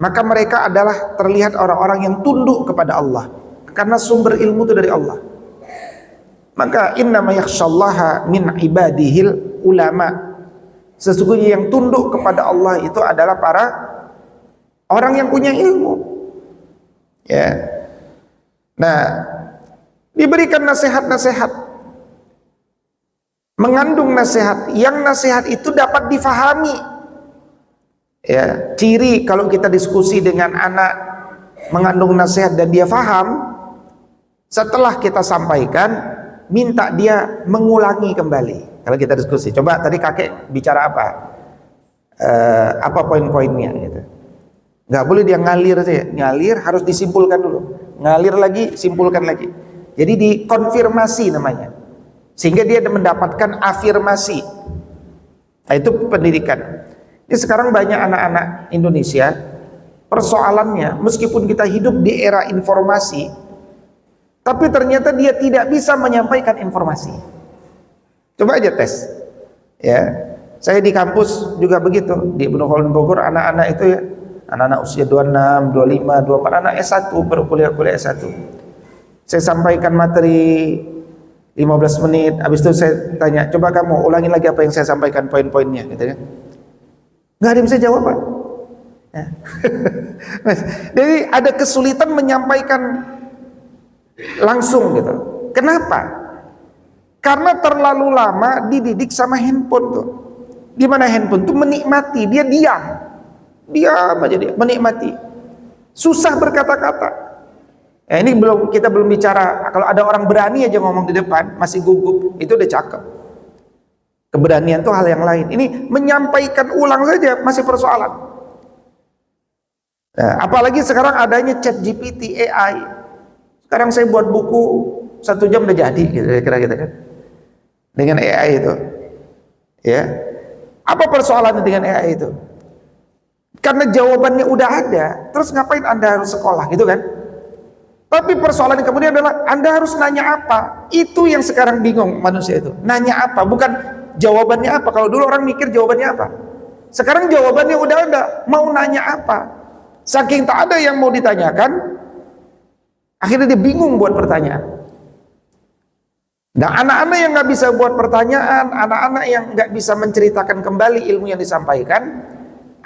maka mereka adalah terlihat orang-orang yang tunduk kepada Allah, karena sumber ilmu itu dari Allah. Maka innama yakhshallaha min ibadihil ulama. Sesungguhnya yang tunduk kepada Allah itu adalah para orang yang punya ilmu. Ya. Nah, diberikan nasihat-nasihat, mengandung nasihat, yang nasihat itu dapat difahami. Ya, ciri kalau kita diskusi dengan anak mengandung nasihat dan dia faham, setelah kita sampaikan, minta dia mengulangi kembali. Kalau kita diskusi, coba tadi kakek bicara apa? Apa poin-poinnya gitu. Nggak boleh dia ngalir saja. Ngalir harus disimpulkan dulu. Ngalir lagi, simpulkan lagi. Jadi dikonfirmasi namanya. Sehingga dia mendapatkan afirmasi. Nah, itu pendidikan. Ini sekarang banyak anak-anak Indonesia, persoalannya meskipun kita hidup di era informasi, tapi ternyata dia tidak bisa menyampaikan informasi. Coba aja tes. Ya. Saya di kampus juga begitu, di Ibnu Khaldun Bogor, anak-anak itu ya, anak-anak usia 26, 25, 24, anak S1 baru kuliah S1. Saya sampaikan materi 15 menit, habis itu saya tanya, coba kamu ulangi lagi apa yang saya sampaikan, poin-poinnya gitu kan. Nggak ada yang bisa jawab, Pak. Ya. Jadi ada kesulitan menyampaikan langsung gitu. Kenapa? Karena terlalu lama dididik sama handphone tuh. Di mana handphone tuh menikmati, dia diam aja, dia menikmati, susah berkata-kata. Ini kita belum bicara kalau ada orang berani aja ngomong di depan masih gugup, itu udah cakep. Keberanian itu hal yang lain. Ini menyampaikan ulang saja masih persoalan. Nah, apalagi sekarang adanya chat GPT, AI. Sekarang saya buat buku 1 jam udah jadi, gitu, kira-kira kan, dengan AI itu. Ya, apa persoalannya dengan AI itu? Karena jawabannya udah ada, terus ngapain Anda harus sekolah, gitu kan? Tapi persoalannya kemudian adalah Anda harus nanya apa? Itu yang sekarang bingung manusia itu. Nanya apa? Bukan jawabannya apa. Kalau dulu orang mikir jawabannya apa. Sekarang jawabannya udah ada. Mau nanya apa? Saking tak ada yang mau ditanyakan, akhirnya dia bingung buat pertanyaan. Nah, anak-anak yang nggak bisa buat pertanyaan, anak-anak yang nggak bisa menceritakan kembali ilmu yang disampaikan,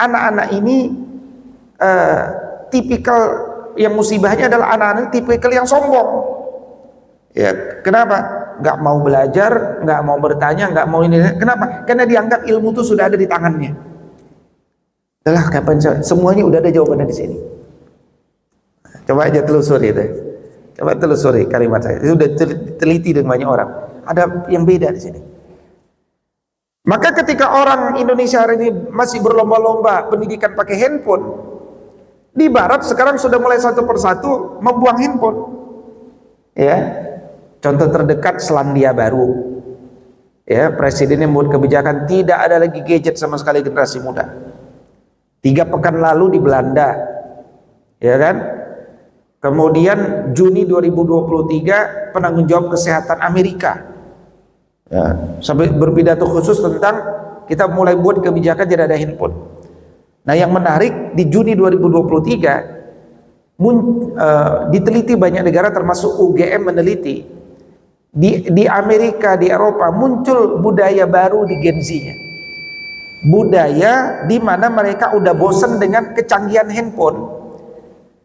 anak-anak ini tipikal yang musibahnya adalah anak-anak tipikal yang sombong. Ya, kenapa? Nggak mau belajar, nggak mau bertanya, nggak mau ini. Kenapa? Karena dianggap ilmu itu sudah ada di tangannya. Adalah kapan semuanya udah ada jawabannya di sini. Coba aja telusuri deh. Coba telusuri kalimat saya. Itu sudah teliti dengan banyak orang. Ada yang beda di sini. Maka ketika orang Indonesia hari ini masih berlomba-lomba pendidikan pakai handphone, di Barat sekarang sudah mulai satu persatu membuang handphone. Ya, contoh terdekat Selandia Baru. Ya, presidennya membuat kebijakan tidak ada lagi gadget sama sekali generasi muda. 3 pekan lalu di Belanda, ya kan? Kemudian Juni 2023 penanggung jawab kesehatan Amerika ya, sampai berpidato khusus tentang kita mulai buat kebijakan tidak ada handphone. Nah, yang menarik di Juni 2023 diteliti banyak negara termasuk UGM meneliti di Amerika, di Eropa muncul budaya baru di Gen Z-nya. Budaya di mana mereka udah bosen dengan kecanggihan handphone.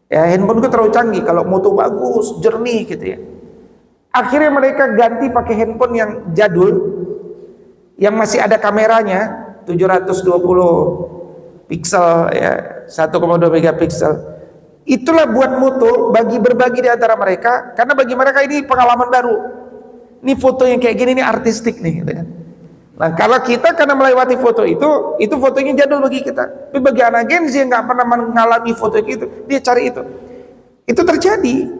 Ya, handphone itu terlalu canggih, kalau foto bagus, jernih gitu ya. Akhirnya mereka ganti pakai handphone yang jadul, yang masih ada kameranya 720 piksel ya, 1,2 megapiksel. Itulah buat foto berbagi di antara mereka, karena bagi mereka ini pengalaman baru. Ini foto yang kayak gini ini artistik nih gitu kan. Nah, kalau kita karena melewati foto itu fotonya jadul bagi kita. Tapi bagi anak Gen Z yang nggak pernah mengalami foto itu, dia cari itu. Itu terjadi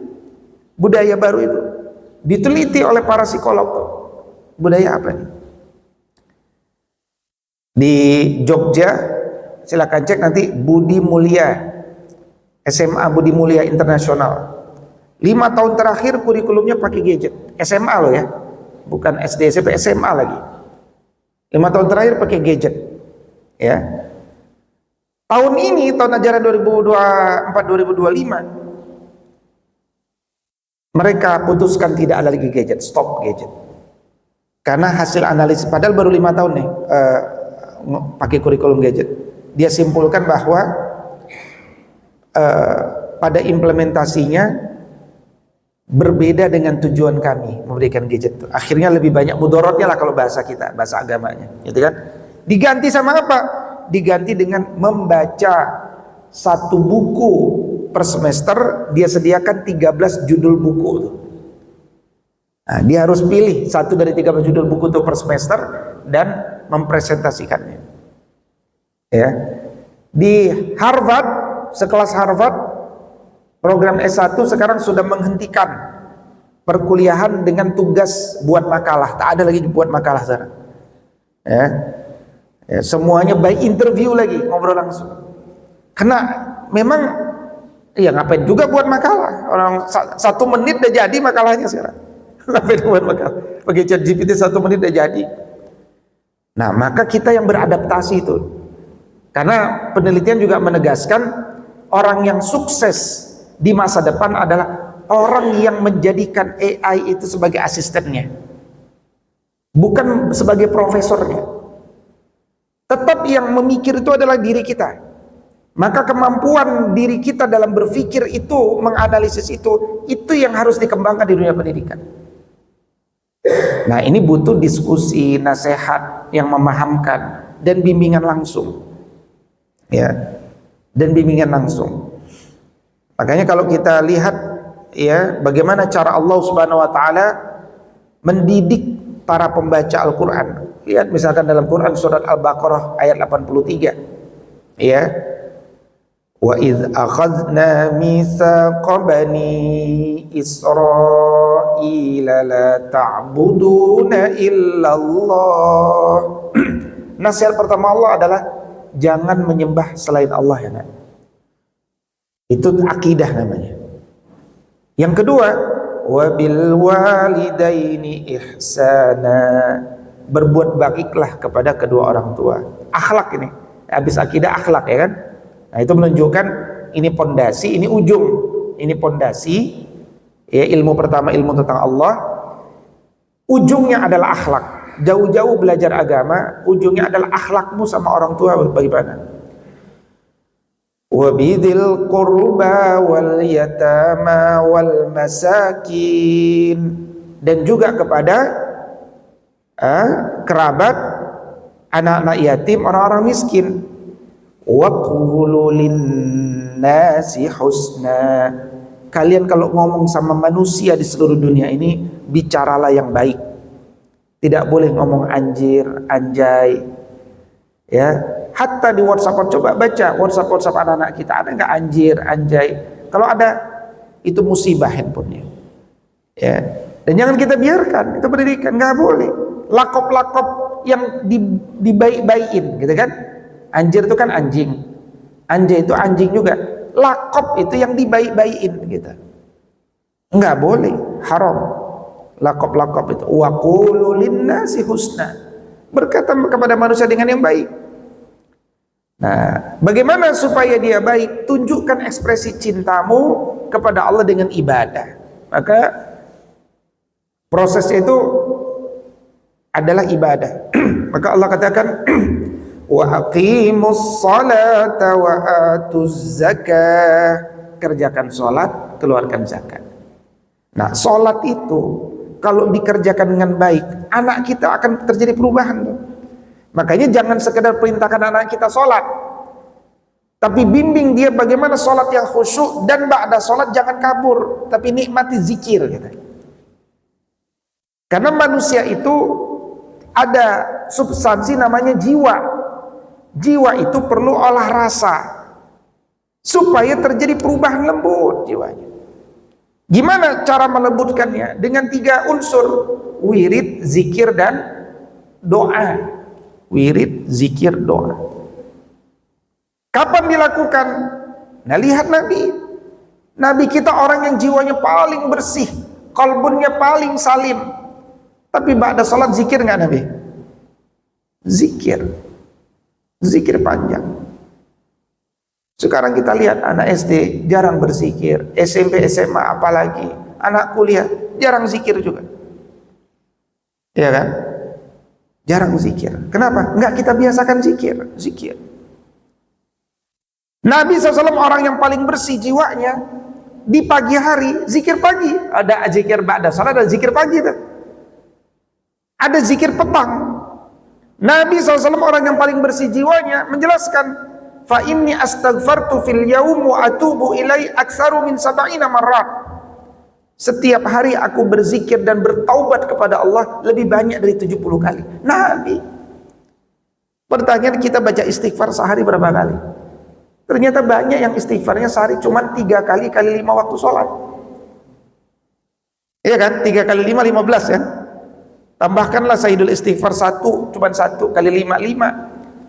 budaya baru itu. Diteliti oleh para psikolog tuh. Budaya apa nih? Di Jogja, silakan cek nanti Budi Mulia, SMA Budi Mulia Internasional. 5 tahun terakhir kurikulumnya pakai gadget. SMA loh ya, bukan SD, SMP, SMA lagi. 5 tahun terakhir pakai gadget ya. Tahun ini, tahun ajaran 2024-2025 mereka putuskan tidak ada lagi gadget, stop gadget. Karena hasil analisis, padahal baru 5 tahun nih pakai kurikulum gadget, dia simpulkan bahwa pada implementasinya berbeda dengan tujuan kami memberikan gadget itu. Akhirnya lebih banyak mudorotnya lah kalau bahasa kita, bahasa agamanya, gitu kan? Diganti sama apa? Diganti dengan membaca 1 buku per semester. Dia sediakan 13 judul buku itu. Nah, dia harus pilih 1 dari 13 judul buku itu per semester dan mempresentasikannya. Ya, di Harvard, sekelas Harvard, program S1 sekarang sudah menghentikan perkuliahan dengan tugas buat makalah. Tak ada lagi buat makalah sekarang. Ya. Ya, semuanya by interview lagi, ngobrol langsung. Karena memang ya ngapain juga buat makalah. Orang 1 menit udah jadi makalahnya sekarang. Ngapain buat makalah? Pakai ChatGPT 1 menit udah jadi. Nah, maka kita yang beradaptasi itu. Karena penelitian juga menegaskan orang yang sukses di masa depan adalah orang yang menjadikan AI itu sebagai asistennya, bukan sebagai profesornya. Tetap yang memikir itu adalah diri kita. Maka kemampuan diri kita dalam berpikir itu, menganalisis itu yang harus dikembangkan di dunia pendidikan. Nah, ini butuh diskusi, nasihat yang memahamkan dan bimbingan langsung. Ya. Dan bimbingan langsung. Makanya kalau kita lihat ya bagaimana cara Allah Subhanahu wa taala mendidik para pembaca Al-Qur'an. Lihat misalkan dalam Quran surat Al-Baqarah ayat 83. Ya. Wa idz akhadna mitsaqa bani Israila la ta'buduna illallah. Nasihat pertama Allah adalah jangan menyembah selain Allah ya nak. Itu akidah namanya. Yang kedua, wa bil walidaini ihsana. Berbuat baiklah kepada kedua orang tua. Akhlak ini. Habis akidah akhlak ya kan? Nah, itu menunjukkan ini pondasi, ini ujung. Ini pondasi. Ya, ilmu pertama ilmu tentang Allah. Ujungnya adalah akhlak. Jauh-jauh belajar agama, ujungnya adalah akhlakmu sama orang tua bagaimana? Wa bidil qurba wal yatama wal masakin, dan juga kepada kerabat, anak-anak yatim, orang-orang miskin. Wa qulu linnasi husna. Kalian kalau ngomong sama manusia di seluruh dunia ini, bicaralah yang baik. Tidak boleh ngomong anjir, anjay. Ya, hatta di WhatsApp, coba baca WhatsApp anak-anak kita, ada nggak anjir, anjay? Kalau ada, itu musibah handphonenya. Ya, dan jangan kita biarkan, itu pendidikan, nggak boleh. Lakop-lakop yang dibaik-baikin, gitu kan? Anjir itu kan anjing, anjay itu anjing juga. Lakop itu yang dibaik-baikin, gitu. Nggak boleh, haram. Lakop-lakop itu. Wa qulu linnasi husna. Berkata kepada manusia dengan yang baik. Nah, bagaimana supaya dia baik? Tunjukkan ekspresi cintamu kepada Allah dengan ibadah. Maka proses itu adalah ibadah. Maka Allah katakan wa aqimus salata wa atuz zakah. Kerjakan salat, keluarkan zakat. Nah, salat itu kalau dikerjakan dengan baik, anak kita akan terjadi perubahan. Makanya jangan sekedar perintahkan anak kita sholat, tapi bimbing dia bagaimana sholat yang khusyuk, dan ba'da sholat jangan kabur, tapi nikmati zikir gitu. Karena manusia itu ada substansi namanya jiwa. Jiwa itu perlu olah rasa supaya terjadi perubahan lembut jiwanya. Gimana cara melembutkannya? Dengan 3 unsur: wirid, zikir, dan doa. Wirid, zikir, doa. Kapan dilakukan? Nah, lihat Nabi. Nabi kita orang yang jiwanya paling bersih, kalbunnya paling salim. Tapi ba'da salat zikir nggak Nabi? Zikir. Zikir panjang. Sekarang kita lihat anak SD jarang berzikir, SMP, SMA apalagi, anak kuliah jarang zikir juga. Ya kan? Jarang zikir. Kenapa? Enggak kita biasakan zikir. Zikir. Nabi SAW orang yang paling bersih jiwanya. Di pagi hari, zikir pagi. Ada zikir ba'da salat, ada zikir pagi tuh. Ada zikir petang. Nabi SAW orang yang paling bersih jiwanya menjelaskan, fa inni astaghfartu fil yaum wa atubu ilai aktsaru min 70 marrat. Setiap hari aku berzikir dan bertaubat kepada Allah lebih banyak dari 70 kali. Nabi. Pertanyaan, kita baca istighfar sehari berapa kali? Ternyata banyak yang istighfarnya sehari cuma 3 kali 5 waktu sholat. Iya kan? 3 kali 5, 15 ya. Tambahkanlah Sayyidul Istighfar 1, cuma 1 kali 5, 5.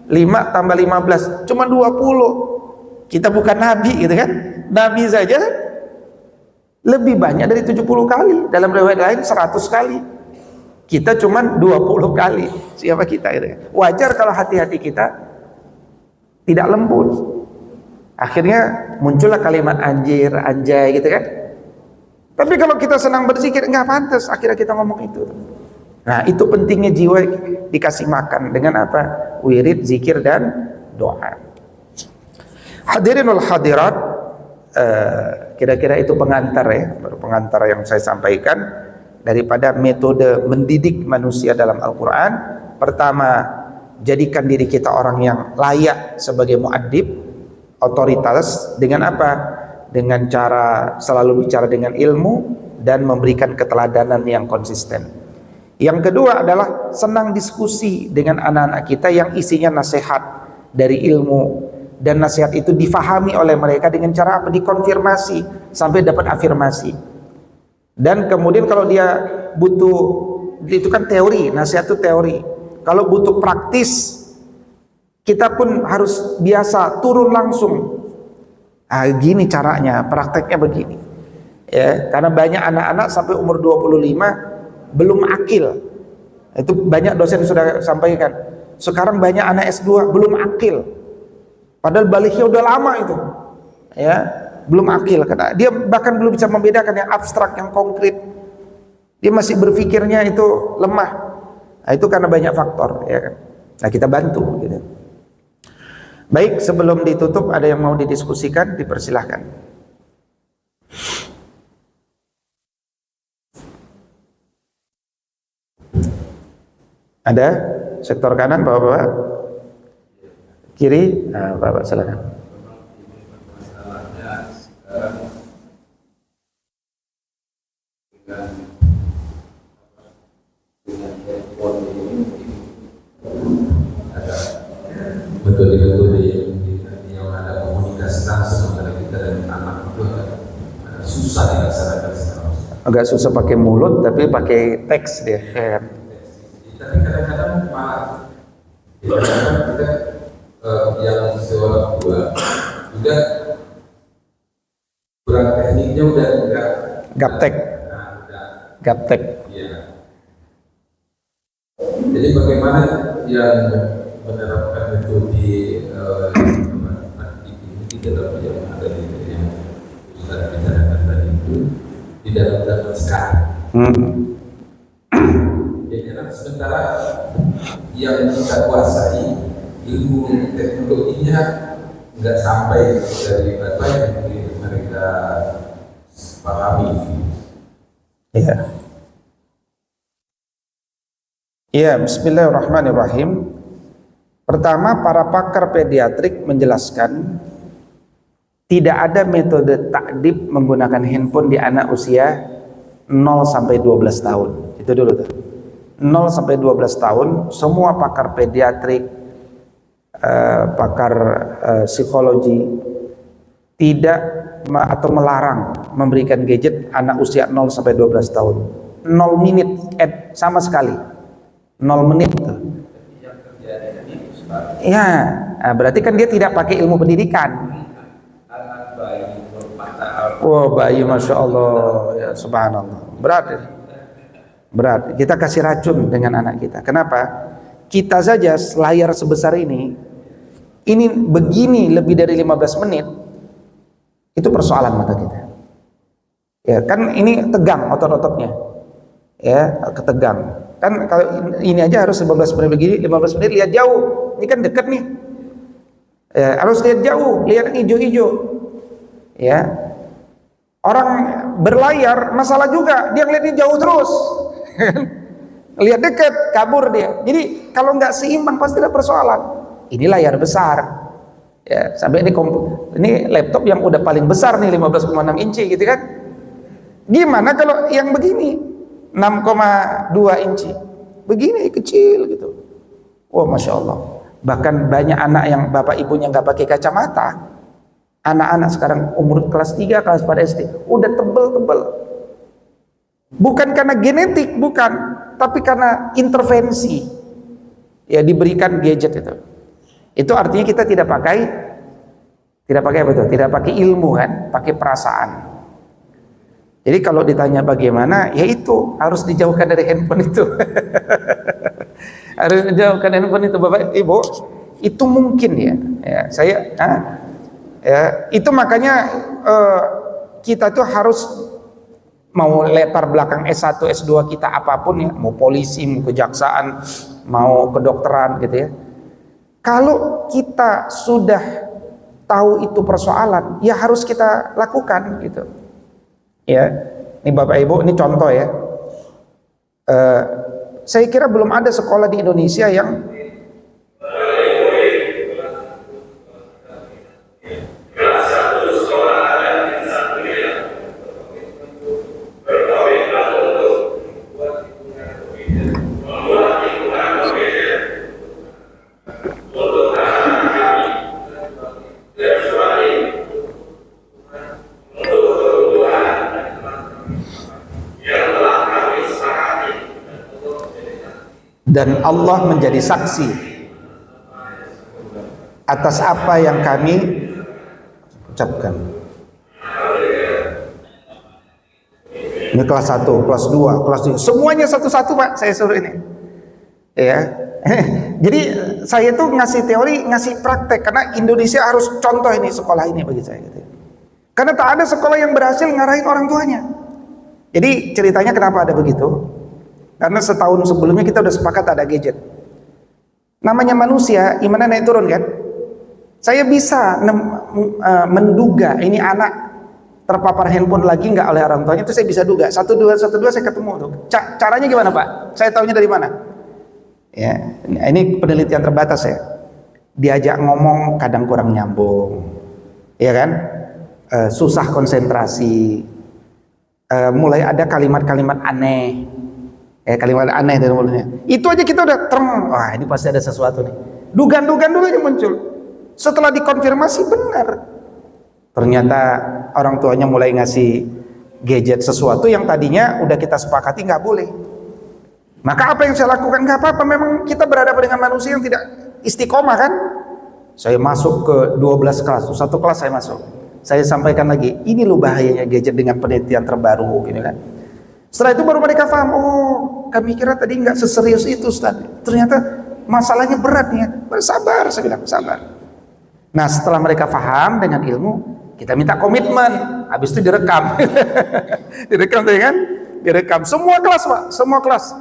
5 tambah 15 cuma 20. Kita bukan nabi gitu kan. Nabi saja lebih banyak dari 70 kali, dalam riwayat lain 100 kali. Kita cuma 20 kali. Siapa kita gitu kan. Wajar kalau hati-hati kita tidak lembut. Akhirnya muncullah kalimat anjir, anjay gitu kan. Tapi kalau kita senang berzikir nggak pantas akhirnya kita ngomong itu. Nah, itu pentingnya jiwa dikasih makan dengan apa? Wirid, zikir dan doa. Hadirin wal hadirat, kira-kira itu pengantar ya, baru pengantar yang saya sampaikan daripada metode mendidik manusia dalam Al-Quran. Pertama, jadikan diri kita orang yang layak sebagai muaddib, otoritas. Dengan apa? Dengan cara selalu bicara dengan ilmu dan memberikan keteladanan yang konsisten. Yang kedua adalah senang diskusi dengan anak-anak kita yang isinya nasihat dari ilmu, dan nasihat itu difahami oleh mereka dengan cara apa? Dikonfirmasi sampai dapat afirmasi. Dan kemudian kalau dia butuh, itu kan teori, nasihat itu teori. Kalau butuh praktis, kita pun harus biasa turun langsung. Ah, gini caranya, prakteknya begini. Ya, karena banyak anak-anak sampai umur 25 belum akil. Itu banyak dosen sudah sampaikan. Sekarang banyak anak S2 belum akil. Padahal baliknya udah lama itu. Ya, belum akil. Dia bahkan belum bisa membedakan yang abstrak, yang konkret. Dia masih berpikirnya itu lemah. Nah, itu karena banyak faktor, ya kan. Nah, kita bantu gitu. Baik, sebelum ditutup ada yang mau didiskusikan, dipersilahkan. Ada sektor kanan, bapak-bapak, kiri, nah, bapak silakan. Metode-metode yang ada komunikasi langsung antara kita dan anak itu susah dilaksanakan sekarang. Agak susah pakai mulut, tapi pakai teks dia. Ya. Tapi kadang-kadang malah kita yang seorang tua juga kurang tekniknya udah enggak Gaptek. Gaptek. Iya. Jadi bagaimana yang menerapkan metode aktivitas dalam yang ada di yang sudah bicarakan tadi itu di dalam zaman sekarang. Sementara yang kita kuasai ilmu teknologinya nggak sampai dari apa yang mereka pahami. Iya. Iya, bismillahirrahmanirrahim. Pertama, para pakar pediatrik menjelaskan tidak ada metode takdib menggunakan handphone di anak usia 0 sampai 12 tahun. Itu dulu tuh. 0 sampai 12 tahun, semua pakar pediatrik, pakar psikologi tidak atau melarang memberikan gadget anak usia 0 sampai 12 tahun. 0 menit sama sekali. 0 menit. Ya, nah, berarti kan dia tidak pakai ilmu pendidikan. Wah, bayi Masya Allah, ya subhanallah. Berat. Kita kasih racun dengan anak kita. Kenapa? Kita saja layar sebesar ini begini lebih dari 15 menit, itu persoalan mata kita. Ya kan ini tegang otot-ototnya. Ya, ketegang. Kan kalau ini aja harus 15 menit begini, 15 menit lihat jauh. Ini kan dekat nih. Ya, harus lihat jauh, lihat hijau-hijau. Ya. Orang berlayar masalah juga, dia ngeliatnya jauh terus. Lihat dekat, kabur dia. Jadi kalau nggak seimbang pasti ada persoalan. Ini layar besar. Ya, sampai ini laptop yang udah paling besar nih 15,6 inci gitu kan. Gimana kalau yang begini 6,2 inci? Begini kecil gitu. Wah, Masya Allah. Bahkan banyak anak yang bapak ibunya nggak pakai kacamata. Anak-anak sekarang umur kelas 3, kelas 4 SD udah tebel-tebel. Bukan karena genetik, bukan, tapi karena intervensi. Ya, diberikan gadget itu. Itu artinya kita tidak pakai apa tuh? Tidak pakai ilmu kan, pakai perasaan. Jadi kalau ditanya bagaimana, ya itu harus dijauhkan dari handphone itu. Harus dijauhkan handphone itu, Bapak Ibu. Itu mungkin ya. Itu makanya kita tuh harus mau latar belakang S1, S2 kita apapun ya, mau polisi, mau kejaksaan, mau kedokteran gitu ya. Kalau kita sudah tahu itu persoalan, ya harus kita lakukan gitu. Ya, ini Bapak Ibu, ini contoh ya. Saya kira belum ada sekolah di Indonesia yang dan Allah menjadi saksi atas apa yang kami ucapkan. Ini kelas 1, kelas 2, kelas 3, semuanya satu-satu Pak, saya suruh ini. Ya. Jadi saya tuh ngasih teori, ngasih praktek, karena Indonesia harus contoh ini sekolah ini bagi saya gitu. Karena tak ada sekolah yang berhasil ngarahin orang tuanya. Jadi ceritanya kenapa ada begitu? Karena setahun sebelumnya kita udah sepakat ada gadget. Namanya manusia, imannya naik turun kan? Saya bisa menduga ini anak terpapar handphone lagi nggak oleh orang tuanya, itu saya bisa duga. 1212 saya ketemu tuh. Caranya gimana Pak? Saya tahunya dari mana? Ya, ini penelitian terbatas ya. Diajak ngomong kadang kurang nyambung, ya kan? Susah konsentrasi. Mulai ada kalimat-kalimat aneh. Kalimat aneh dari mulutnya. Itu aja kita udah wah ini pasti ada sesuatu nih. Dugaan-dugaan dulu yang muncul. Setelah dikonfirmasi benar. Ternyata orang tuanya mulai ngasih gadget sesuatu yang tadinya udah kita sepakati nggak boleh. Maka apa yang saya lakukan? Nggak apa-apa, memang kita berhadapan dengan manusia yang tidak istiqomah kan. Saya masuk ke 12 kelas, satu kelas saya masuk. Saya sampaikan lagi, ini loh bahayanya gadget dengan penelitian terbaru gitu kan. Setelah itu baru mereka paham, oh kami kira tadi nggak seserius itu Ustaz. Ternyata masalahnya berat nih. Sabar, saya bilang, sabar. Nah setelah mereka paham dengan ilmu, kita minta komitmen. Habis itu direkam. Direkam tuh kan? Direkam semua kelas Pak, semua kelas.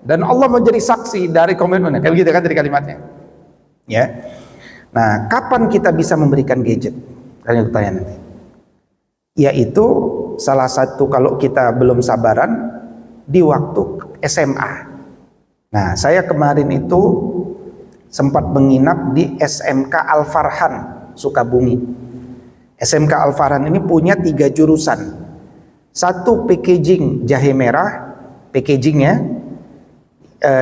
Dan Allah menjadi saksi dari komitmennya. Kayak begitu kan dari kalimatnya. Ya. Nah, kapan kita bisa memberikan gadget? Kalian bertanya nanti. Yaitu salah satu kalau kita belum sabaran di waktu SMA. Nah, saya kemarin itu sempat menginap di SMK Al Farhan Sukabumi. SMK Al Farhan ini punya 3 jurusan. Satu packaging jahe merah, packagingnya.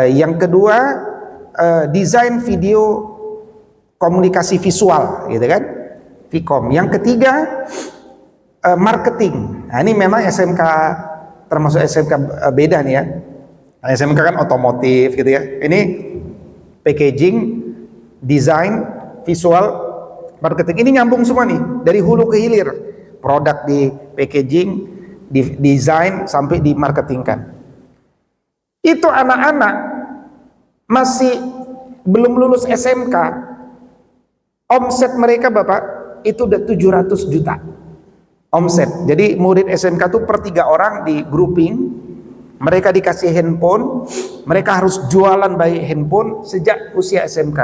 Yang kedua desain video komunikasi visual, gitu kan? Vkom. Yang ketiga marketing. Nah, ini memang SMK termasuk SMK beda nih ya. SMK kan otomotif gitu ya. Ini packaging, desain, visual, marketing. Ini nyambung semua nih dari hulu ke hilir. Produk di packaging, di desain sampai di marketingkan. Itu anak-anak masih belum lulus SMK. Omset mereka Bapak itu udah 700 juta. Omset. Jadi murid SMK tuh per 3 orang di grouping, mereka dikasih handphone, mereka harus jualan by handphone sejak usia SMK.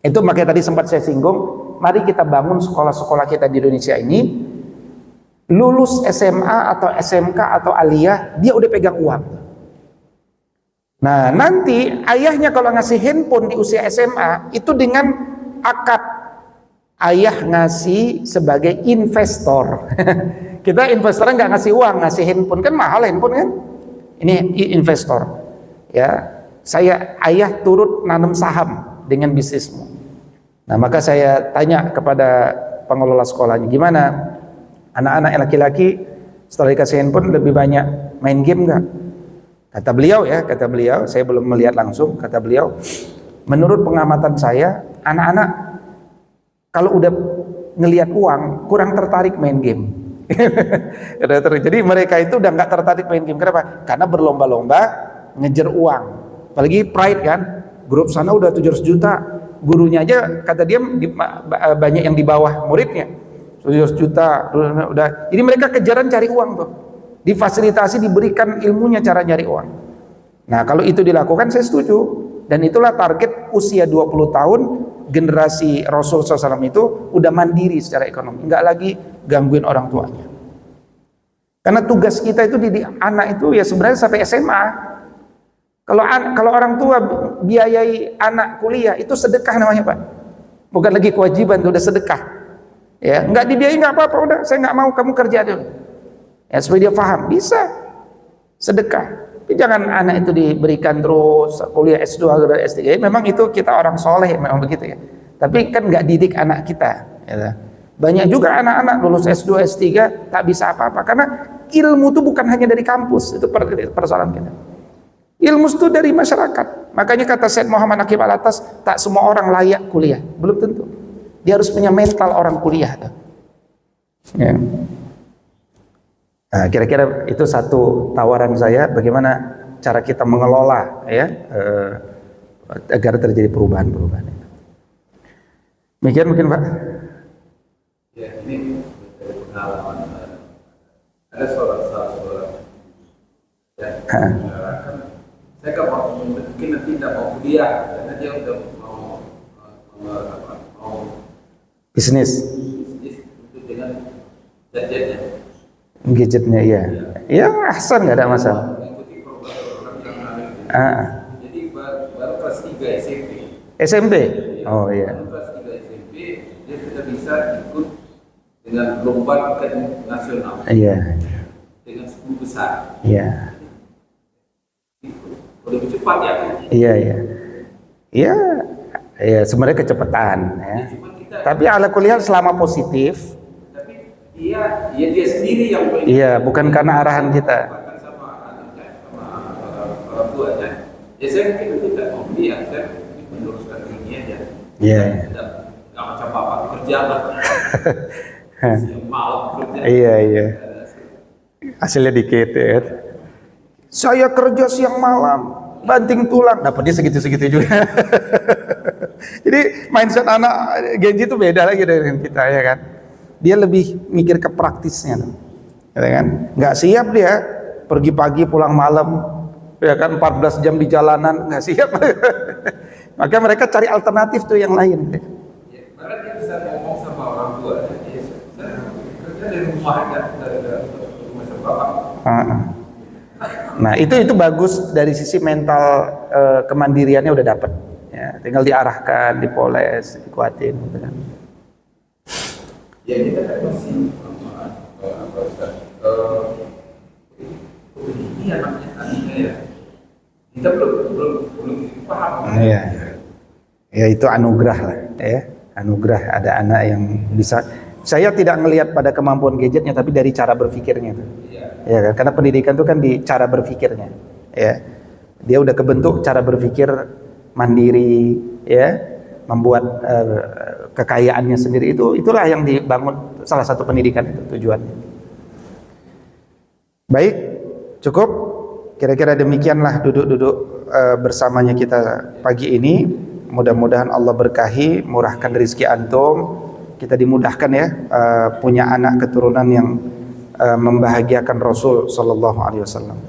Itu makanya tadi sempat saya singgung, mari kita bangun sekolah-sekolah kita di Indonesia ini, lulus SMA atau SMK atau aliyah, dia udah pegang uang. Nah nanti ayahnya kalau ngasih handphone di usia SMA, itu dengan akad. Ayah ngasih sebagai investor. Kita investornya nggak ngasih uang, ngasih handphone, kan mahal handphone kan. Ini investor. Ya, ayah turut nanam saham dengan bisnismu. Nah maka saya tanya kepada pengelola sekolahnya, gimana anak-anak laki-laki setelah dikasih handphone lebih banyak main game nggak? Kata beliau, saya belum melihat langsung. Kata beliau, menurut pengamatan saya anak-anak kalau udah ngelihat uang kurang tertarik main game. Jadi mereka itu udah nggak tertarik main game. Kenapa? Karena berlomba-lomba ngejar uang. Apalagi Pride kan, grup sana udah 700 juta, gurunya aja kata dia banyak yang di bawah muridnya 700 juta udah. Jadi mereka kejaran cari uang tuh, difasilitasi, diberikan ilmunya cara nyari uang. Nah kalau itu dilakukan saya setuju, dan itulah target usia 20 tahun generasi Rasul SAW itu udah mandiri secara ekonomi, nggak lagi gangguin orang tuanya. Karena tugas kita itu didik anak itu ya sebenarnya sampai SMA. Kalau orang tua biayai anak kuliah itu sedekah namanya Pak, bukan lagi kewajiban, itu udah sedekah. Ya nggak dibiayai nggak apa-apa, udah saya nggak mau kamu kerja dulu. Ya supaya dia paham bisa sedekah. Tapi jangan anak itu diberikan terus kuliah S2 atau S3. Memang itu kita orang soleh memang begitu ya. Tapi kan nggak didik anak kita. Ya. Banyak juga anak-anak lulus S2 S3 tak bisa apa-apa karena ilmu itu bukan hanya dari kampus. Itu persoalan kita. Ilmu itu dari masyarakat. Makanya kata Syed Muhammad Aqib Al-Atas, tak semua orang layak kuliah. Belum tentu. Dia harus punya mental orang kuliah. Ya. Nah, kira-kira itu satu tawaran saya bagaimana cara kita mengelola ya agar terjadi perubahan-perubahan itu. Demikian mungkin Pak. Ya ini dari pengalaman ada seorang ya, saya kan mungkin nanti tidak mau kuliah karena dia udah mau bisnis untuk dengan gadgetnya ya. Ya ahsan, nggak ada masalah. Mengikuti program yang ada. Jadi baru kelas 3 SMP. SMP? Oh iya. Baru kelas 3 SMP dia sudah bisa ikut dengan lomba tingkat nasional. Iya. Dengan 10 besar. Iya. Lebih cepat ya. Iya iya. Iya. Ya sebenarnya kecepatan ya. Tapi ala kuliah selama positif. Dia sendiri yang iya, bukan karena arahan kita. Sama anaknya, sama orang tuanya. Ya saya mungkin itu tidak mau dia, saya meneruskan ini aja. Iya. Tidak macam bapak kerja lah. Siang malam kerja. Iya iya. Hasilnya dikit ya. Saya kerja siang malam, banting tulang, dapat dia segitu-segitu juga. Jadi mindset anak Genji itu beda lagi dengan kita ya kan. Dia lebih mikir ke praktisnya, ya kan? Nggak siap dia pergi pagi pulang malam, ya kan? 14 jam di jalanan nggak siap. Maka mereka cari alternatif tuh yang lain. Ya, karena dia bisa ngomong sama orang tua, dia kerja dari rumah aja, dari rumah bapak. Nah itu bagus dari sisi mental, kemandiriannya udah dapet. Ya, tinggal diarahkan, dipoles, dikuatin, gitu kan. Ya kita kan masih ini anaknya ya kita belum paham. Iya. Ya itu anugerah lah ya, anugerah ada anak yang bisa. Saya tidak ngelihat pada kemampuan gadgetnya tapi dari cara berpikirnya tuh. Ya kan? Karena pendidikan itu kan di cara berpikirnya. Ya. Dia udah kebentuk cara berpikir mandiri ya. Membuat kekayaannya sendiri itulah yang dibangun salah satu pendidikan itu tujuannya. Baik, cukup. Kira-kira demikianlah duduk-duduk bersamanya kita pagi ini. Mudah-mudahan Allah berkahi, murahkan rezeki antum. Kita dimudahkan ya punya anak keturunan yang membahagiakan Rasul sallallahu alaihi wasallam.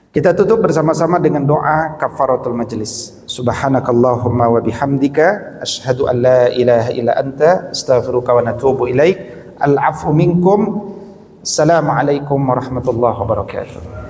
Kita tutup bersama-sama dengan doa kafaratul majlis. Subhanakallahumma wa bihamdika asyhadu an la ilaha illa anta astaghfiruka wa natubu ilaik. Al-'afwu minkum. Assalamualaikum warahmatullahi wabarakatuh.